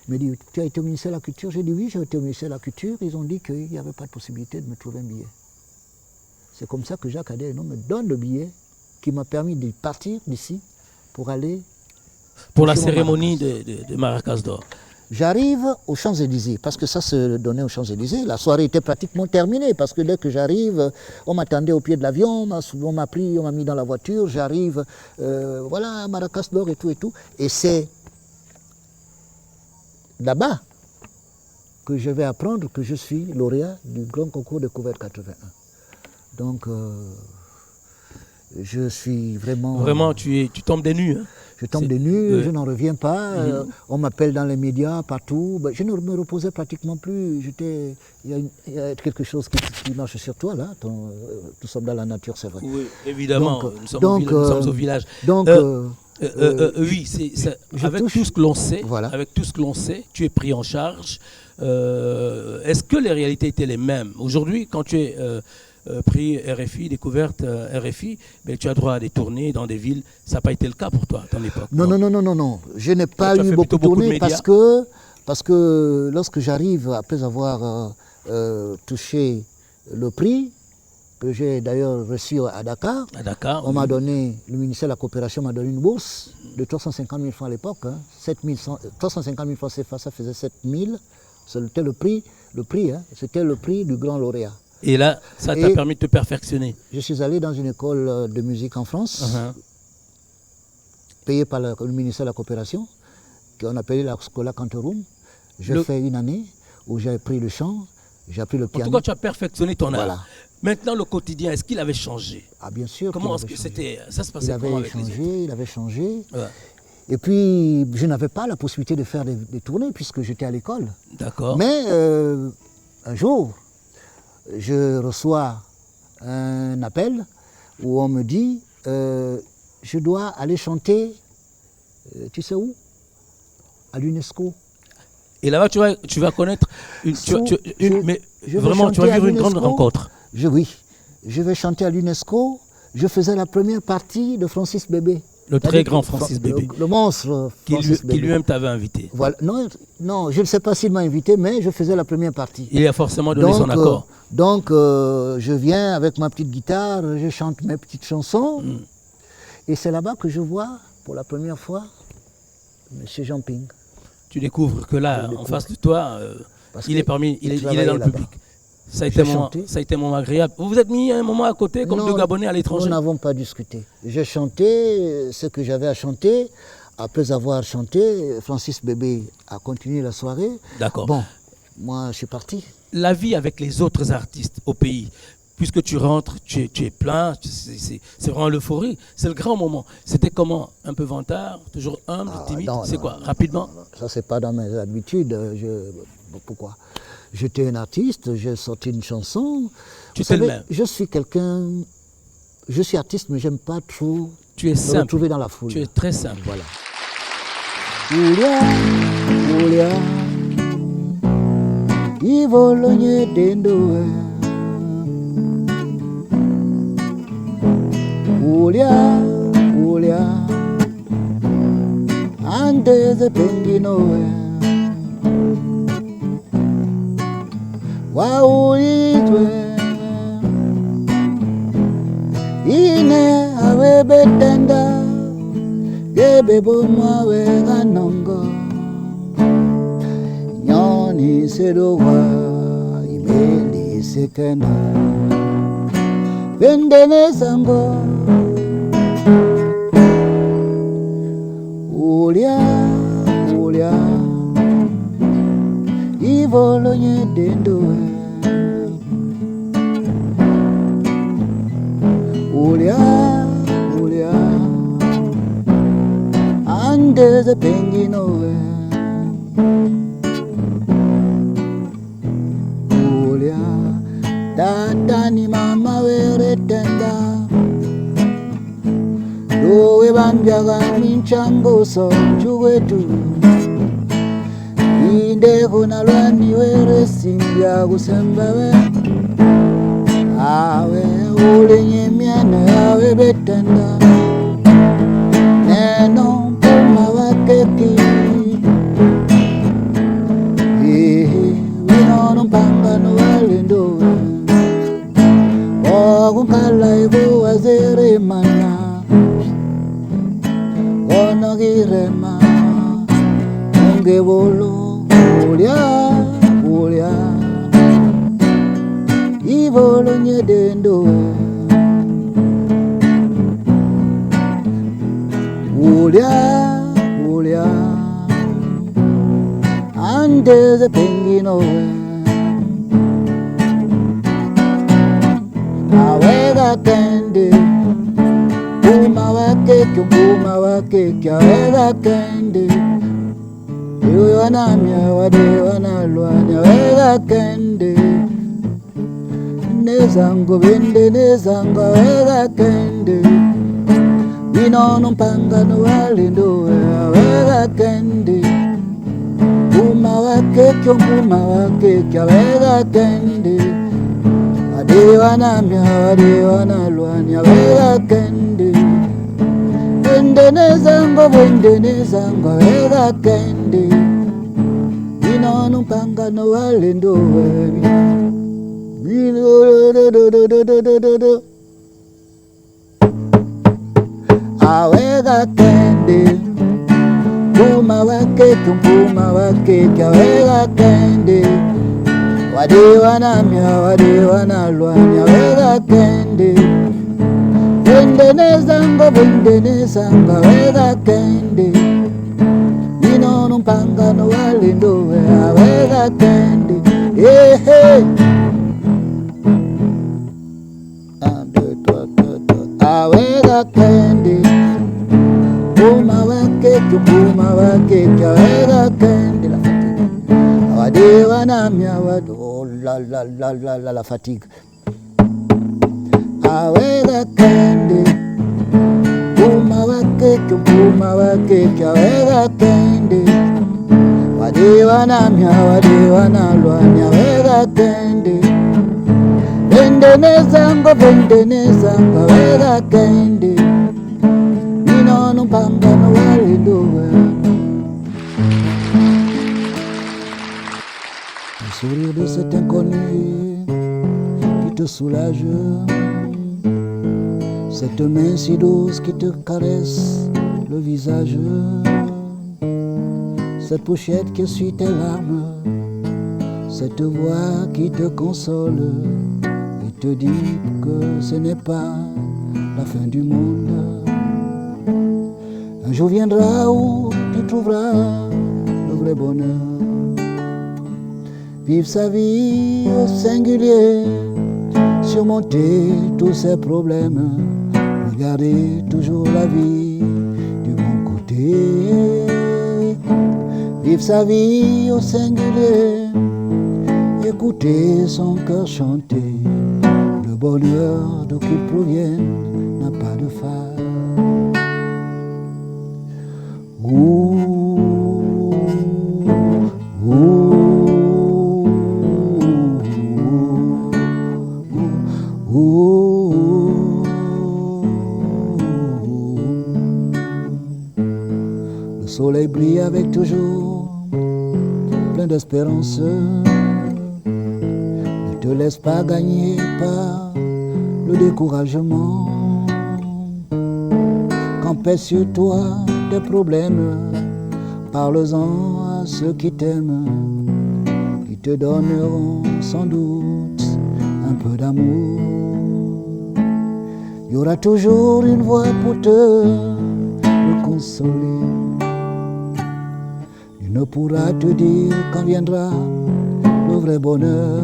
Il me dit, tu as été au ministère de la Culture? J'ai dit oui, j'ai été au ministère de la Culture. Ils ont dit qu'il n'y avait pas de possibilité de me trouver un billet. C'est comme ça que Jacques Adé me donne le billet qui m'a permis de partir d'ici pour aller... Pour la cérémonie de Maracas d'or. J'arrive aux Champs-Élysées, parce que ça se donnait aux Champs-Élysées. La soirée était pratiquement terminée, parce que dès que j'arrive, on m'attendait au pied de l'avion, on m'a pris, on m'a mis dans la voiture, j'arrive, voilà, Maracas d'or et tout et tout. Et c'est là-bas que je vais apprendre que je suis lauréat du grand concours de Couvercle 81. Donc, je suis vraiment... Vraiment, tu tombes des nues. Hein. Je tombe des nues, je n'en reviens pas. On m'appelle dans les médias, partout. Ben, je ne me reposais pratiquement plus. Il y a quelque chose qui marche sur toi, là. Nous sommes dans la nature, c'est vrai. Oui, évidemment. Donc, nous sommes au village. Donc, oui, avec tout ce que l'on sait, voilà. Avec tout ce que l'on sait, tu es pris en charge. Est-ce que les réalités étaient les mêmes? Aujourd'hui, quand tu es prix RFI, découverte RFI, mais tu as droit à des tournées dans des villes. Ça n'a pas été le cas pour toi à ton époque? Non. Je n'ai pas eu beaucoup de tournées parce que lorsque j'arrive, après avoir touché le prix, que j'ai d'ailleurs reçu à Dakar, on m'a donné, le ministère de la Coopération m'a donné une bourse de 350 000 francs à l'époque. Hein, 350 000 francs CFA, ça faisait 7 000. C'était le prix, hein, c'était le prix du grand lauréat. Et là, ça t'a permis de te perfectionner. Je suis allé dans une école de musique en France, payée par le ministère de la Coopération, qu'on appelait la Scola Cantorum. J'ai fait une année où j'ai appris le chant, j'ai appris le piano. En tout cas, tu as perfectionné ton art. Voilà. Maintenant, le quotidien, est-ce qu'il avait changé? Ah, bien sûr. Comment est-ce que c'était? Ça se passait comment avec les autres? Il avait changé. Ouais. Et puis, je n'avais pas la possibilité de faire des tournées puisque j'étais à l'école. D'accord. Mais un jour, je reçois un appel où on me dit je dois aller chanter, tu sais où? À l'UNESCO. Et là-bas, tu vas connaître vraiment, tu vas vivre une grande rencontre. Oui, je vais chanter à l'UNESCO. Je faisais la première partie de Francis Bébé. Le très grand Francis Bébé. Le monstre Francis Bébé. Qui lui-même t'avait invité. Voilà. Non, je ne sais pas s'il m'a invité, mais je faisais la première partie. Il a forcément donné son accord. Donc, je viens avec ma petite guitare, je chante mes petites chansons. Et c'est là-bas que je vois, pour la première fois, M. Jean Ping. Tu découvres que là, en face de toi, il est dans le public. Ça a été un moment agréable. Vous vous êtes mis un moment à côté comme deux Gabonais à l'étranger? Nous n'avons pas discuté. J'ai chanté ce que j'avais à chanter. Après avoir chanté, Francis Bébé a continué la soirée. D'accord. Bon, moi je suis parti. La vie avec les autres artistes au pays, puisque tu rentres, tu es plein, c'est vraiment l'euphorie. C'est le grand moment. C'était comment? Un peu vantard, toujours humble, timide? C'est quoi? Rapidement? Ça, c'est pas dans mes habitudes. Pourquoi? J'étais un artiste, j'ai sorti une chanson. Tu sais le même. Je suis quelqu'un... Je suis artiste, mais j'aime pas trop me retrouver dans la foule. Tu es très simple. Voilà. Ulia, Ivolonye Dendoe. Ulia, Ande the Penginoe. Wauitwe ine awebetenda gebebonwa weganongo nyoni ni sedowa imeli sekena vendene sango ulia ulia ivolonye dendo ulia ulia ande the pengino ulia tata ni mama were tenda dowe bambyaga minchango so chugwetu inde kuna lwani were simbya kusembawe awe ulenye miana awe betenda neno mpuma wakeki winono mpangano walendo okunkala ibo wazere mana ono girema ungebolo ulia ulia ivolo nyedendo ulia ulia ande the pengino awega kende uma wake awega kende yo wanamya wade wanalwanya awega kende nezango bende nezango awega kende winono mpangano walendo awega kende uma wake awega kende wade wanalwanya awega kende bende nezango awega kende winono mpangano walendo awega kende mpuma wake awega kende wade wanalwanya awega kende bende nezango awega kende winono mpangano walendo awega kende awega kende mpuma wake awega kende wade wanamya wade la fatigue awega kende mpuma wake awega kende wade wanalwanya awega kende bende nezango awega kende winono mpangano walendo le sourire de cet inconnu qui te soulage, cette main si douce qui te caresse le visage, cette pochette qui essuie tes larmes, cette voix qui te console et te dit que ce n'est pas la fin du monde. Un jour viendra où tu trouveras le vrai bonheur. Vivre sa vie au singulier, surmonter tous ses problèmes, regarder toujours la vie du bon côté. Vivre sa vie au singulier, écouter son cœur chanter, le bonheur d'où qu'il provienne n'a pas de fin. Le soleil brille avec toujours plein d'espérance. Ne te laisse pas gagner par le découragement. Quand pèse sur toi des problèmes, parle-en à ceux qui t'aiment. te donneront sans doute un peu d'amour. Il y aura toujours une voix pour te consoler. Il ne pourra te dire quand viendra le vrai bonheur.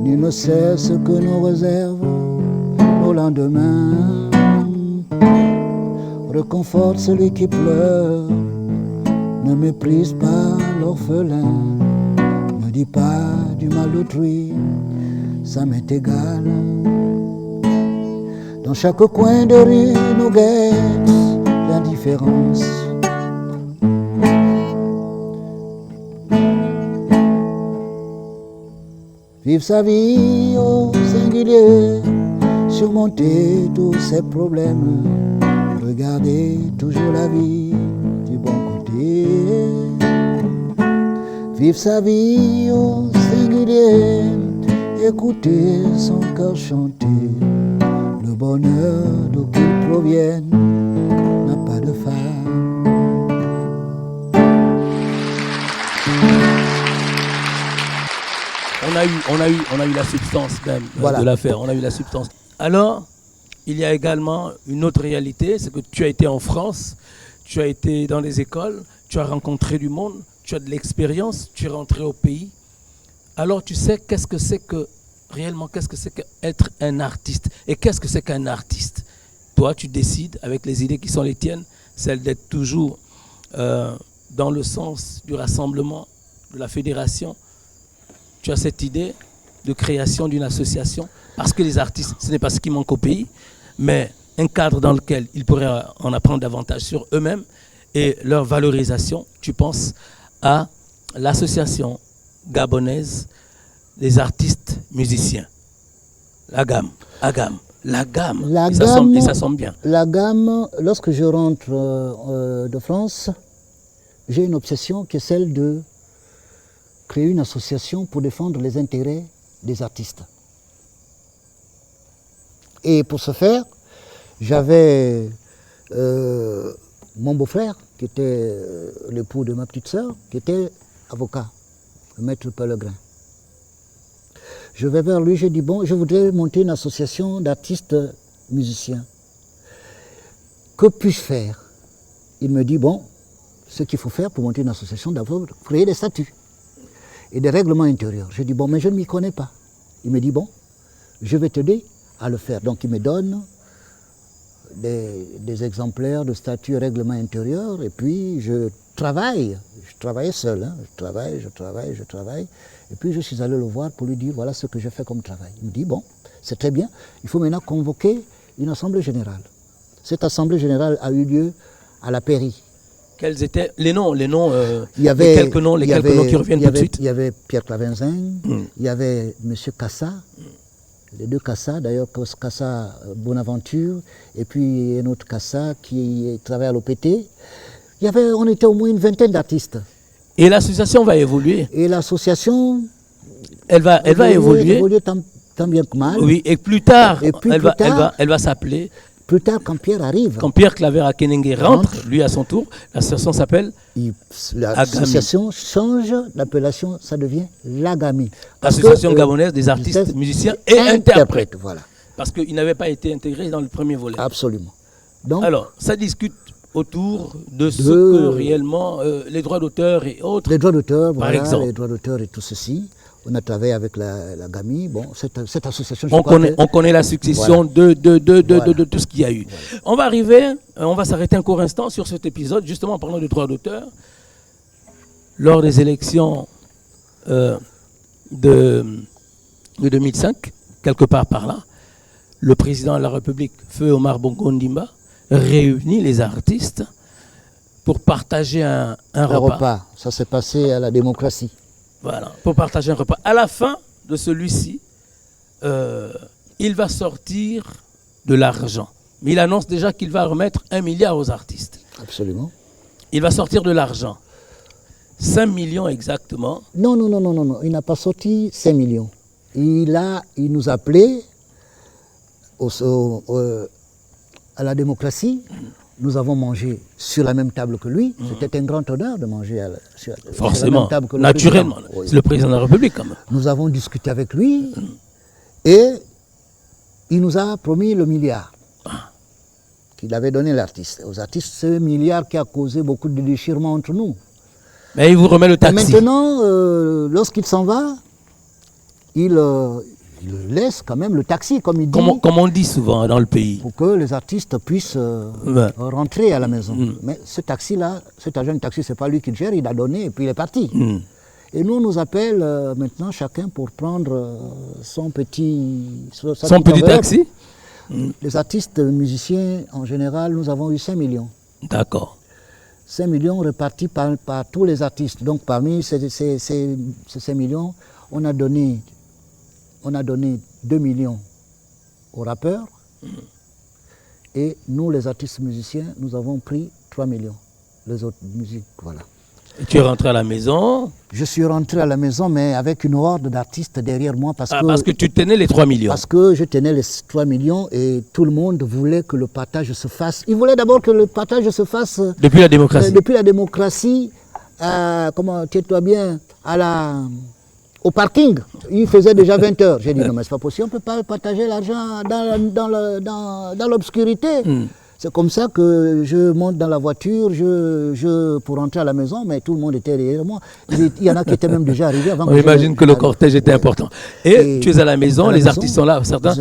Nul ne sait ce que nous réserve au lendemain. Reconforte celui qui pleure, ne méprise pas l'orphelin, ne dis pas du mal d'autrui, ça m'est égal. Dans chaque coin de rue nous guette l'indifférence. Vivre sa vie au singulier, surmonter tous ses problèmes, regarder toujours la vie du bon côté. Vivre sa vie au singulier, écouter son cœur chanter. Le bonheur d'où qu'il provienne n'a pas de fin. On a eu la substance même Voilà. de l'affaire. On a eu la substance. Alors, il y a également une autre réalité, c'est que tu as été en France, tu as été dans les écoles, tu as rencontré du monde, tu as de l'expérience, tu es rentré au pays. Alors tu sais qu'est-ce que c'est que, réellement, qu'est-ce que c'est qu'être un artiste. Et qu'est-ce que c'est qu'un artiste? Toi, tu décides, avec les idées qui sont les tiennes, celle d'être toujours dans le sens du rassemblement, de la fédération. Tu as cette idée de création d'une association, parce que les artistes, ce n'est pas ce qui manque au pays, mais un cadre dans lequel ils pourraient en apprendre davantage sur eux-mêmes et leur valorisation. Tu penses à l'association gabonaise des artistes musiciens, la gamme, AGAM. La gamme, et ça semble bien. La gamme, lorsque je rentre de France, j'ai une obsession qui est celle de créer une association pour défendre les intérêts des artistes. Et pour ce faire, j'avais mon beau-frère, qui était l'époux de ma petite sœur, qui était avocat, le maître Pellegrin. Je vais vers lui, j'ai dit, bon, je voudrais monter une association d'artistes musiciens. Que puis-je faire? Il me dit, bon, ce qu'il faut faire pour monter une association, d'abord, créer des statuts et des règlements intérieurs. Je dis, bon, mais je ne m'y connais pas. Il me dit, bon, je vais t'aider à le faire. Donc il me donne des exemplaires de statuts et règlements intérieurs, et puis je travaillais seul, hein. je travaille, et puis je suis allé le voir pour lui dire, voilà ce que je fais comme travail. Il me dit, bon, c'est très bien, il faut maintenant convoquer une assemblée générale. Cette assemblée générale a eu lieu à la Pairie. Quels étaient les noms il y avait, les quelques noms qui reviennent tout de suite? Il y avait Pierre Clavenzin, il y avait M. Cassa, les deux Cassa, d'ailleurs Cassa Bonaventure, et puis un autre Cassa qui travaille à l'OPT. On était au moins une vingtaine d'artistes. Et l'association va évoluer. Et l'association, elle va évoluer tant bien que mal. Oui, et plus tard, elle va s'appeler. Plus tard, quand Pierre arrive. Quand Pierre Claver à Kenengue rentre, lui à son tour, l'association s'appelle l'association change d'appellation, ça devient l'AGAMI. L'association gabonaise des artistes, musiciens et interprètes. Voilà. Parce qu'il n'avait pas été intégré dans le premier volet. Absolument. Donc, alors, ça discute autour de ce que réellement les droits d'auteur et autres. Les droits d'auteur, par voilà, exemple. Les droits d'auteur et tout ceci. On a travaillé avec la GAMI. Bon, cette association, on connaît la succession de tout ce qu'il y a eu. Voilà. On va s'arrêter un court instant sur cet épisode, justement en parlant de droits d'auteur. Lors des élections de 2005, quelque part par là, le président de la République, Feu Omar Bongo Ondimba, réunit les artistes pour partager un repas. Ça s'est passé à la démocratie. Voilà, pour partager un repas. À la fin de celui-ci, il va sortir de l'argent. Mais il annonce déjà qu'il va remettre 1 milliard aux artistes. Absolument. Il va sortir de l'argent. 5 millions exactement. Non. Il n'a pas sorti 5 millions. Il nous appelait à la démocratie nous avons mangé sur la même table que lui. C'était un grand honneur de manger sur la Forcément, même table que le naturellement. président. Oui. C'est le président de la République, quand même. Nous avons discuté avec lui et il nous a promis le milliard qu'il avait donné aux artistes. Ce milliard qui a causé beaucoup de déchirements entre nous. Mais il vous remet le Et taxi. maintenant, lorsqu'il s'en va, il laisse quand même le taxi, comme il dit, Comme on dit souvent dans le pays. pour que les artistes puissent rentrer à la maison. Mais ce taxi-là, cet agent de taxi, c'est pas lui qui le gère, il a donné et puis il est parti. Et nous, on nous appelle maintenant chacun pour prendre son petit enveloppe. Taxi. Les artistes musiciens, en général, nous avons eu 5 millions. D'accord. 5 millions répartis par tous les artistes. Donc parmi ces 5 millions, on a donné 2 millions aux rappeurs. Et nous, les artistes musiciens, nous avons pris 3 millions. Les autres musiques, voilà. Et tu es rentré à la maison. Je suis rentré à la maison, mais avec une horde d'artistes derrière moi. Parce que tu tenais les 3 millions. Parce que je tenais les 3 millions et tout le monde voulait que le partage se fasse. Il voulait d'abord que le partage se fasse... Depuis la démocratie. Depuis la démocratie, tiens-toi bien, au parking. Il faisait déjà 20 heures. J'ai dit non mais c'est pas possible, on ne peut pas partager l'argent dans l'obscurité. C'est comme ça que je monte dans la voiture pour rentrer à la maison, mais tout le monde était derrière moi. Il y en a qui étaient même déjà arrivés avant. On imagine que le cortège était important. Et tu es à la maison, les artistes sont là, certains.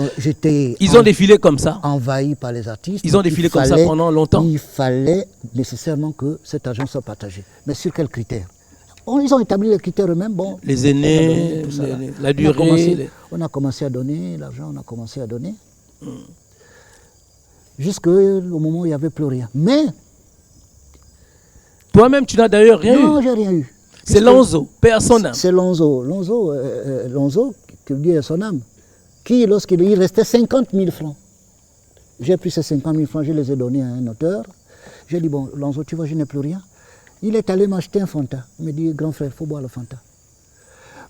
Ils ont défilé comme ça. Envahi par les artistes. Ils ont défilé comme ça pendant longtemps. Il fallait nécessairement que cet argent soit partagé. Mais sur quels critères? Ils ont établi les critères eux-mêmes. Bon, les aînés, la durée. On a commencé à donner, l'argent, on a commencé à donner. Jusqu'au moment où il n'y avait plus rien. Mais... Toi-même, tu n'as d'ailleurs rien eu. Non, j'ai rien eu. C'est Lonzo, paix à son âme. C'est Lonzo, qui dit à son âme, qui, lorsqu'il restait 50 000 francs, j'ai pris ces 50 000 francs, je les ai donnés à un auteur. J'ai dit, bon, Lonzo, tu vois, je n'ai plus rien. Il est allé m'acheter un Fanta. Il me dit, grand frère, il faut boire le Fanta.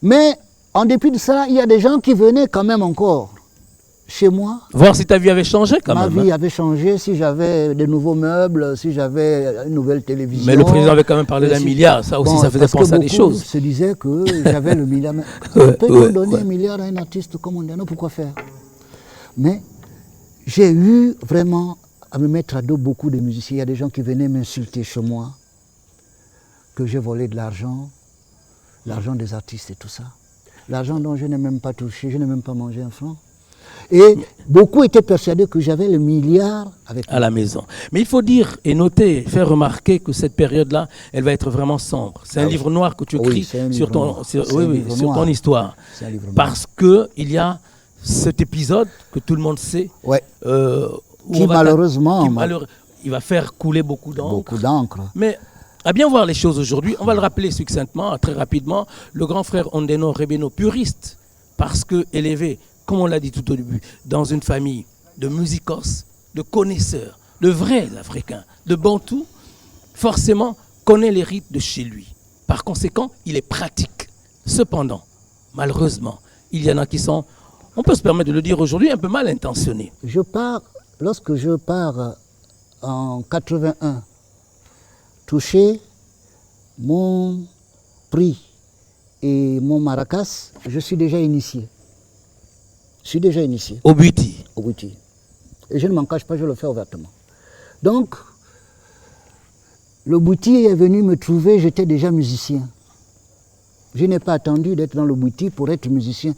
Mais, en dépit de ça, il y a des gens qui venaient quand même encore chez moi. Voir si ta vie avait changé quand même. Ma vie avait changé, si j'avais de nouveaux meubles, si j'avais une nouvelle télévision. Mais le président avait quand même parlé d'un milliard, ça aussi, ça faisait penser à des choses. Se disait que j'avait le milliard. Peut-on donner un milliard à un artiste comme on dit? Non, pourquoi faire? Mais j'ai eu vraiment à me mettre à dos beaucoup de musiciens. Il y a des gens qui venaient m'insulter chez moi, que j'ai volé de l'argent des artistes et tout ça. L'argent dont je n'ai même pas touché, je n'ai même pas mangé un franc. Et beaucoup étaient persuadés que j'avais le milliard avec moi. À la maison. Mais il faut dire et noter, faire remarquer que cette période-là, elle va être vraiment sombre. C'est un livre noir que tu écris sur ton histoire. Parce qu'il y a cet épisode que tout le monde sait. Ouais. Qui malheureusement... il va faire couler beaucoup d'encre. Beaucoup d'encre. Mais à bien voir les choses aujourd'hui, on va le rappeler succinctement, très rapidement, le grand frère Ondeno Rebeno, puriste, parce que élevé, comme on l'a dit tout au début, dans une famille de musicos, de connaisseurs, de vrais Africains, de Bantous, forcément connaît les rites de chez lui. Par conséquent, il est pratique. Cependant, malheureusement, il y en a qui sont, on peut se permettre de le dire aujourd'hui, un peu mal intentionnés. Lorsque je pars en 81, toucher mon prix et mon maracas, je suis déjà initié. Au Buti. Au Buti. Et je ne m'en cache pas, je le fais ouvertement. Donc, le Buti est venu me trouver, j'étais déjà musicien. Je n'ai pas attendu d'être dans le Buti pour être musicien.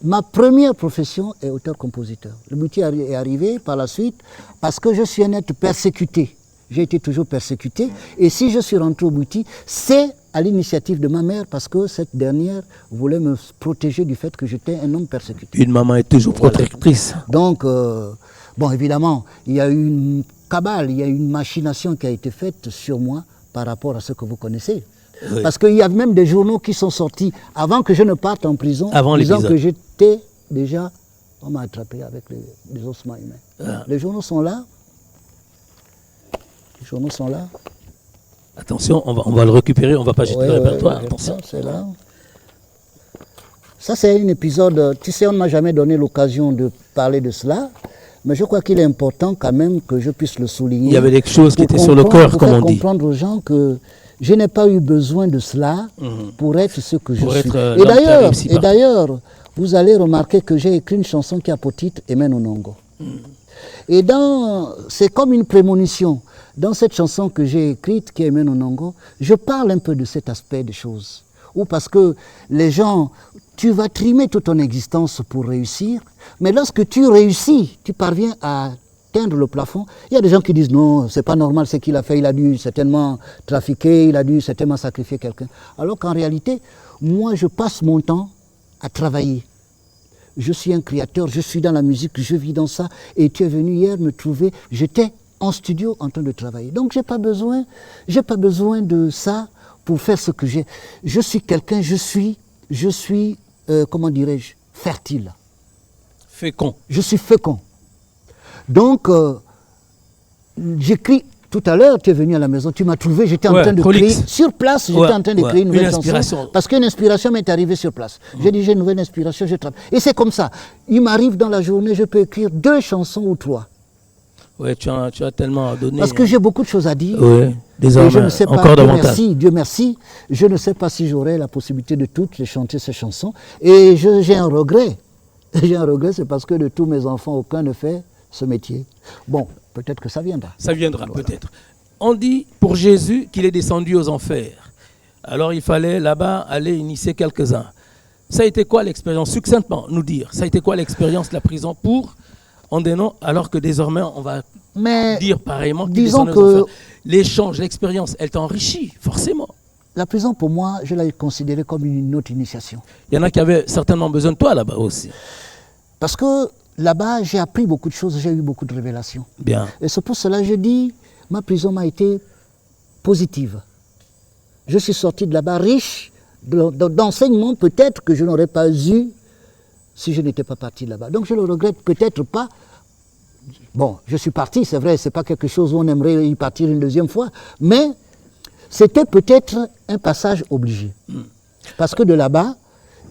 Ma première profession est auteur-compositeur. Le Buti est arrivé par la suite parce que je suis un être persécuté. J'ai été toujours persécuté. Et si je suis rentré au Buti, c'est à l'initiative de ma mère parce que cette dernière voulait me protéger du fait que j'étais un homme persécuté. Une maman est toujours protectrice. Donc, bon, évidemment, il y a eu une cabale, il y a eu une machination qui a été faite sur moi par rapport à ce que vous connaissez. Oui. Parce qu'il y a même des journaux qui sont sortis avant que je ne parte en prison, disant que j'étais déjà... On m'a attrapé avec les ossements humains. Ah. Les journaux sont là. Les journaux sont là. Attention, on va le récupérer, on ne va pas jeter le répertoire. Attention. C'est là. Ça, c'est un épisode... Tu sais, on ne m'a jamais donné l'occasion de parler de cela. Mais je crois qu'il est important quand même que je puisse le souligner. Il y avait des choses qui pour étaient sur le cœur, pour comme faire on dit. comprendre aux gens que je n'ai pas eu besoin de cela pour être ce que je Pour suis. être, Et l'homme qui a d'ailleurs, réussi partout. vous allez remarquer que j'ai écrit une chanson qui a pour titre Amen Onongo. Et c'est comme une prémonition. Dans cette chanson que j'ai écrite, qui est Amen Onongo, je parle un peu de cet aspect des choses. Ou parce que les gens, tu vas trimer toute ton existence pour réussir, mais lorsque tu réussis, tu parviens à atteindre le plafond, il y a des gens qui disent non, c'est pas normal ce qu'il a fait, il a dû certainement trafiquer, il a dû certainement sacrifier quelqu'un. Alors qu'en réalité, moi je passe mon temps à travailler. Je suis un créateur, je suis dans la musique, je vis dans ça, et tu es venu hier me trouver, j'étais en studio en train de travailler. Donc j'ai pas besoin de ça pour faire ce que j'ai. Je suis quelqu'un, je suis, comment dirais-je, fertile. Fécond. Je suis fécond. Donc, j'écris. Tout à l'heure, tu es venu à la maison, tu m'as trouvé, j'étais en train de créer. Sur place, j'étais en train de créer une nouvelle chanson. Parce qu'une inspiration m'est arrivée sur place. J'ai dit, j'ai une nouvelle inspiration, je travaille. Et c'est comme ça. Il m'arrive dans la journée, je peux écrire 2 chansons ou 3. Oui, tu as tellement donné. Parce que j'ai beaucoup de choses à dire. Oui, désormais, et je ne sais pas, encore davantage. Dieu merci, je ne sais pas si j'aurai la possibilité de toutes les chanter ces chansons. Et j'ai un regret. J'ai un regret, c'est parce que de tous mes enfants, aucun ne fait ce métier. Bon, peut-être que ça viendra. Ça viendra, voilà. Peut-être. On dit pour Jésus qu'il est descendu aux enfers. Alors il fallait là-bas aller initier quelques-uns. Ça a été quoi l'expérience? Succinctement, nous dire. Ça a été quoi l'expérience de la prison pour Ondeno, alors que désormais on va dire pareillement qu'il descend aux enfers. L'échange, l'expérience, elle t'a enrichi, forcément. La prison, pour moi, je l'ai considérée comme une autre initiation. Il y en a qui avaient certainement besoin de toi là-bas aussi. Parce que là-bas, j'ai appris beaucoup de choses, j'ai eu beaucoup de révélations. Bien. Et c'est pour cela que je dis, ma prison m'a été positive. Je suis sorti de là-bas riche d'enseignements peut-être que je n'aurais pas eu si je n'étais pas parti de là-bas. Donc je ne le regrette peut-être pas. Bon, je suis parti, c'est vrai, ce n'est pas quelque chose où on aimerait y partir une deuxième fois, mais c'était peut-être un passage obligé. Parce que de là-bas,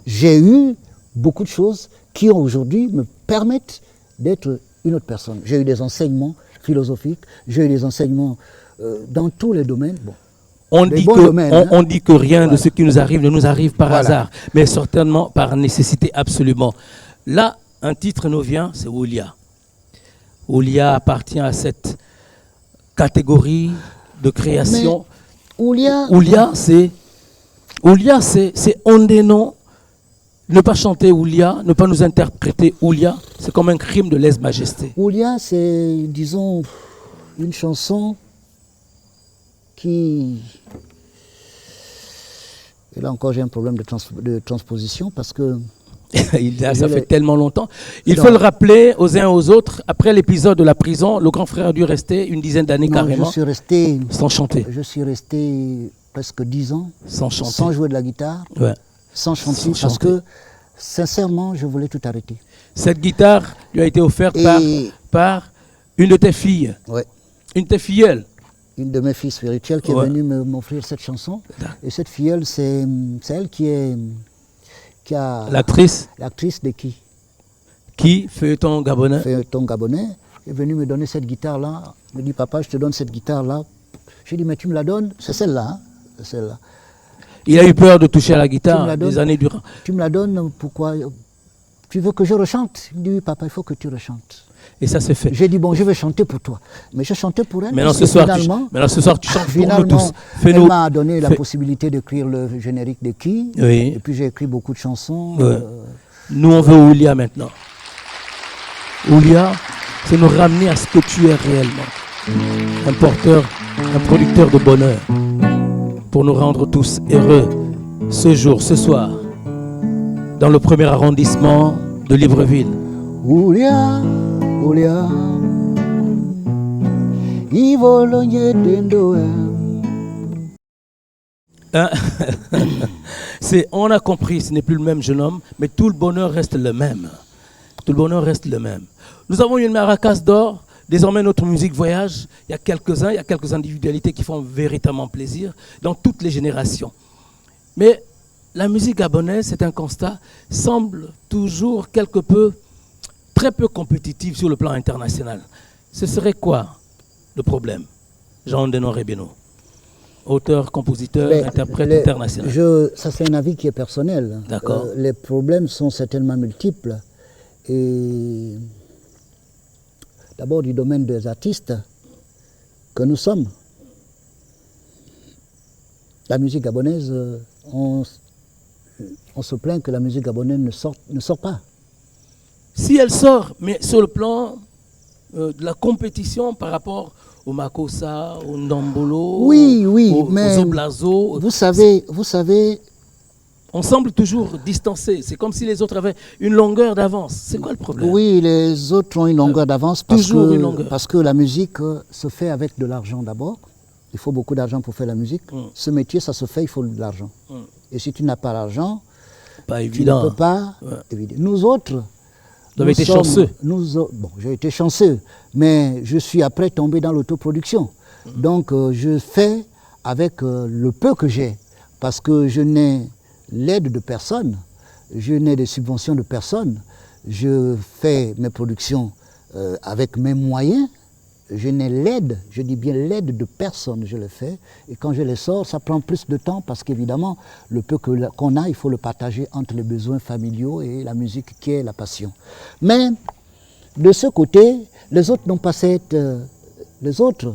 j'ai eu beaucoup de choses qui aujourd'hui me permettent d'être une autre personne. J'ai eu des enseignements philosophiques, j'ai eu des enseignements dans tous les domaines. Bon, on dit que rien de ce qui nous arrive ne nous arrive par hasard, mais certainement par nécessité absolument. Là, un titre nous vient, c'est Oulia. Oulia appartient à cette catégorie de création. Mais Oulia, c'est Ondeno. Ne pas chanter Oulia, ne pas nous interpréter Oulia, c'est comme un crime de lèse-majesté. Oulia, c'est, disons, une chanson qui... Et là encore, j'ai un problème de transposition parce que... Ça fait tellement longtemps. Il faut le rappeler aux uns et aux autres, après l'épisode de la prison, le grand frère a dû rester une dizaine d'années carrément je suis resté, sans chanter. Je suis resté presque 10 ans sans chanter, sans jouer de la guitare. Ouais. Sans chanter, parce que, sincèrement, je voulais tout arrêter. Cette guitare lui a été offerte par une de tes filles. Ouais. Une de tes filleules. Une de mes filles spirituelles qui est venue m'offrir cette chanson. Et cette filleule, c'est elle qui a... L'actrice. L'actrice de qui? Qui? Feuilleton gabonais. Feuilleton gabonais. Est venue me donner cette guitare-là. Elle me dit, papa, je te donne cette guitare-là. J'ai dit, mais tu me la donnes? C'est celle-là, hein? C'est celle-là. Il a eu peur de toucher à la guitare des années durant. Tu me la donnes, pourquoi? Tu veux que je rechante? Il me dit, oui, papa, il faut que tu rechantes. Et ça s'est fait. J'ai dit, bon, je vais chanter pour toi. Mais je chantais pour elle. Maintenant, ce soir, tu chantes pour nous tous. Elle m'a donné la possibilité d'écrire le générique de Qui. Oui. Et puis, j'ai écrit beaucoup de chansons. Nous, on veut Oulia maintenant. Oulia, c'est nous ramener à ce que tu es réellement. Un porteur, un producteur de bonheur. Pour nous rendre tous heureux ce jour, ce soir, dans le premier arrondissement de Libreville. Oulia, Oulia, on a compris, ce n'est plus le même jeune homme, mais tout le bonheur reste le même. Tout le bonheur reste le même. Nous avons une maracas d'or. Désormais, notre musique voyage. Il y a quelques individualités qui font véritablement plaisir dans toutes les générations. Mais la musique gabonaise, c'est un constat, semble toujours quelque peu très peu compétitive sur le plan international. Ce serait quoi le problème? Jean Denon Rebeno, auteur, compositeur, Mais interprète international. Ça, c'est un avis qui est personnel. D'accord. Les problèmes sont certainement multiples. Et d'abord, du domaine des artistes que nous sommes. La musique gabonaise, on se plaint que la musique gabonaise ne sort pas. Si elle sort, mais sur le plan de la compétition par rapport au Makossa, au Ndambolo, Oui, aux Oblazo. Vous savez, on semble toujours distancé. C'est comme si les autres avaient une longueur d'avance. C'est quoi le problème? Oui, les autres ont une longueur d'avance toujours une longueur. Parce que la musique se fait avec de l'argent d'abord. Il faut beaucoup d'argent pour faire la musique. Ce métier, ça se fait, il faut de l'argent. Et si tu n'as pas l'argent, pas tu évident. ne peux pas. Ouais. Nous autres, vous avez été chanceux. Bon, j'ai été chanceux, mais je suis après tombé dans l'autoproduction. Donc, je fais avec le peu que j'ai, parce que je n'ai l'aide de personne, je n'ai des subventions de personne. Je fais mes productions avec mes moyens. Je n'ai l'aide, je dis bien l'aide de personne, je le fais. Et quand je les sors, ça prend plus de temps parce qu'évidemment, le peu qu'on a, il faut le partager entre les besoins familiaux et la musique qui est la passion. Mais de ce côté, les autres n'ont pas cette... Les autres,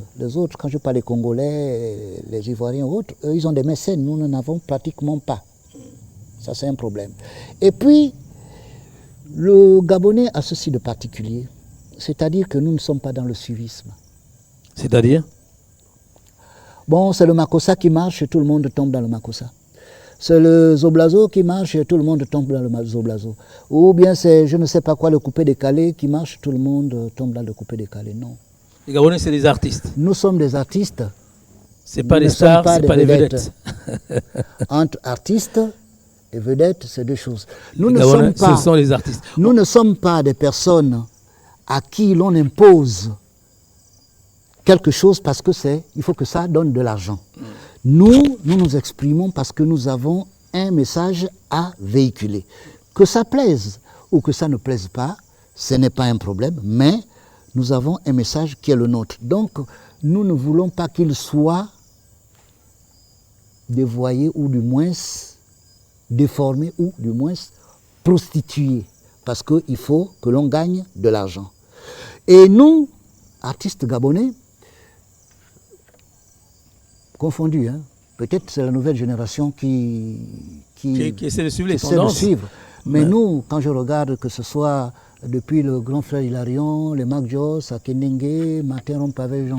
quand je parle des Congolais, les Ivoiriens ou autres, eux, ils ont des mécènes, nous n'en avons pratiquement pas. Ça, c'est un problème. Et puis, le Gabonais a ceci de particulier. C'est-à-dire que nous ne sommes pas dans le suivisme. C'est-à-dire? Bon, c'est le Makossa qui marche et tout le monde tombe dans le Makossa. C'est le Zoblazo qui marche et tout le monde tombe dans le Zoblazo. Ou bien c'est, je ne sais pas quoi, le coupé-décalé qui marche, tout le monde tombe dans le coupé-décalé. Non. Les Gabonais, c'est des artistes. Nous sommes des artistes. C'est pas des stars, c'est pas des vedettes. Entre artistes et vedettes, c'est deux choses. Nous ne sommes pas, ce sont les artistes. Nous ne sommes pas des personnes à qui l'on impose quelque chose parce que il faut que ça donne de l'argent. Nous nous exprimons parce que nous avons un message à véhiculer. Que ça plaise ou que ça ne plaise pas, ce n'est pas un problème, mais nous avons un message qui est le nôtre. Donc, nous ne voulons pas qu'il soit dévoyé ou du moins déformé ou du moins prostitué. Parce qu'il faut que l'on gagne de l'argent. Et nous, artistes gabonais, confondus, hein, peut-être c'est la nouvelle génération qui essaie de suivre les tendances. Mais nous, quand je regarde que ce soit depuis le grand frère Hilarion, les Mac Joss, Akenenge, Martin Rompavé,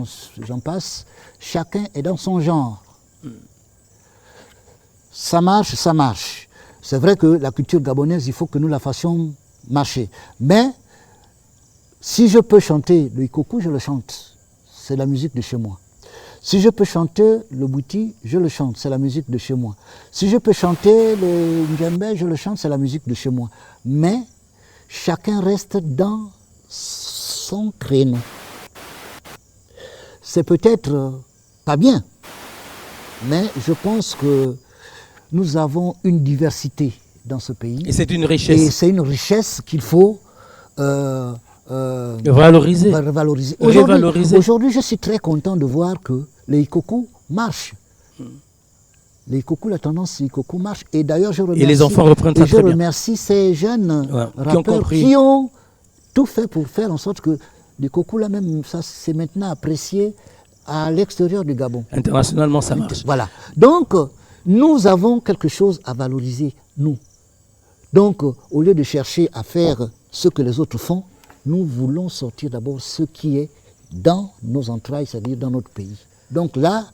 j'en passe, chacun est dans son genre. Ça marche, ça marche. C'est vrai que la culture gabonaise, il faut que nous la fassions marcher. Mais si je peux chanter le ikoku, je le chante. C'est la musique de chez moi. Si je peux chanter le bouti, je le chante. C'est la musique de chez moi. Si je peux chanter le djembé, je le chante. C'est la musique de chez moi. Mais chacun reste dans son créneau. C'est peut-être pas bien, mais je pense que nous avons une diversité dans ce pays. Et c'est une richesse. Et c'est une richesse qu'il faut valoriser. Aujourd'hui, je suis très content de voir que les ikoku marchent. Les ikoku, la tendance ikoku marche. Et d'ailleurs, je remercie, et les enfants reprennent ça très bien. Je remercie ces jeunes rappeurs qui ont tout fait pour faire en sorte que l'ikoku, là même, ça c'est maintenant apprécié à l'extérieur du Gabon. Internationalement, ça marche. Voilà. Donc, nous avons quelque chose à valoriser, nous. Donc, au lieu de chercher à faire ce que les autres font, nous voulons sortir d'abord ce qui est dans nos entrailles, c'est-à-dire dans notre pays. Donc là,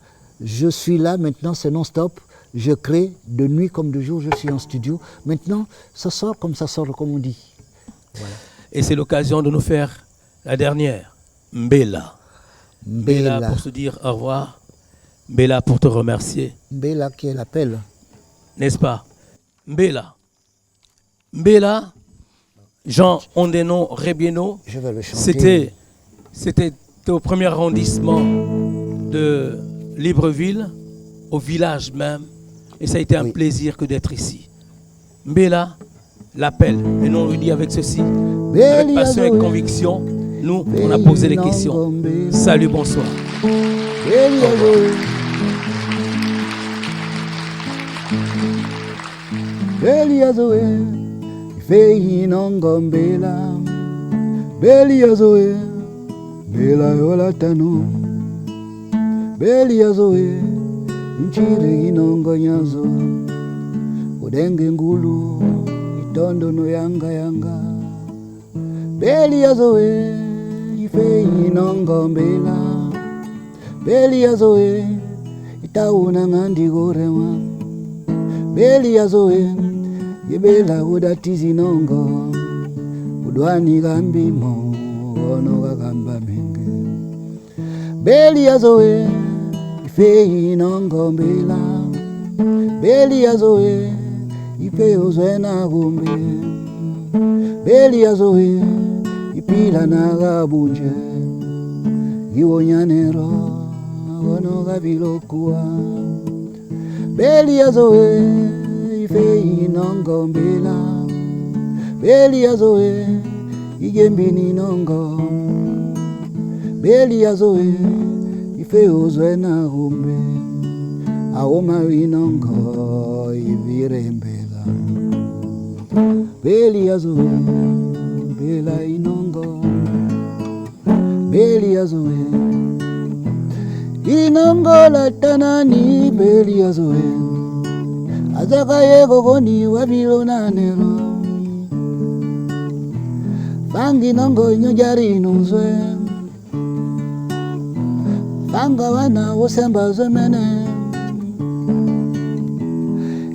je suis là maintenant, c'est non-stop. Je crée de nuit comme de jour, je suis en studio. Maintenant, ça sort, comme on dit. Voilà. Et c'est l'occasion de nous faire la dernière, Mbela. Mbela pour se dire au revoir. Mbela pour te remercier. Mbela qui est l'appel. N'est-ce pas? Mbela. Mbela, Jean Ondenon Rebeno, c'était au premier arrondissement de Libreville, au village même, et ça a été un plaisir que d'être ici. Mbela, l'appel, et nous on lui dit avec ceci, Avec passion et conviction, nous, on a posé les questions. Salut, bonsoir. Beliazoe, ifei nongombela. Beliazoe, bela yola tanu. Beliazoe, nchire inongonyazo. Udenge ngulu, itondo no yanga yanga. Beliazoe, ifei nongombela. Beliazoe, itauna ngandi gorema. Beliazoe, yebela udatizi nongo. Udwani gambimo, ono gagamba menge. Beliazoe, ifei nongo mbela. Beliazoe, ife ozwena gumbe. Beliazoe, ipila na gabunje. Iwonyanero, ono gabilokuwa. Beliazoe, ifei nongo mbela. Beliazoe, igembini nongo. Beliazoe, ife ozwena gumbe. Aoma winongo, ivirembela. Beliazoe, bela inongo. Beliazoe, inongo la tanani. Beliazoe, azaka yego goni wabilona nero. Fangi nongo nyojari nuzwe. Fanga wana wosemba zemene.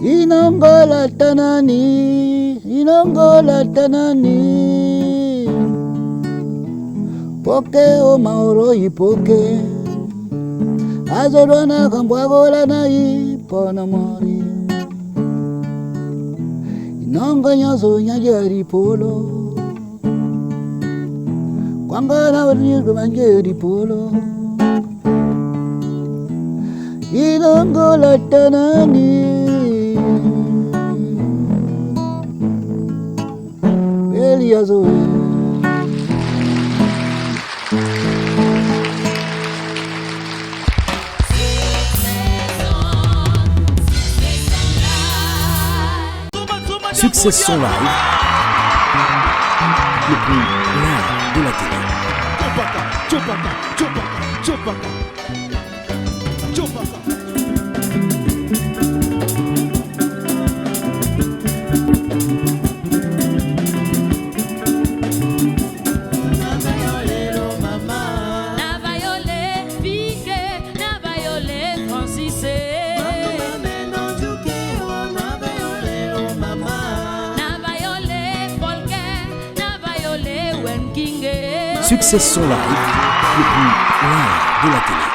Inongo la tanani, inongo la tanani. Poke o maoro ipoke. Azorwana kambwagola na ipona mori. Inongo nyazo nyajari polo. Kwangana wanigo manjeri polo. Inongo la tanani. Beliazoe. Succession Live, le plus live de la télé. Succession Live, le plus live de la télé.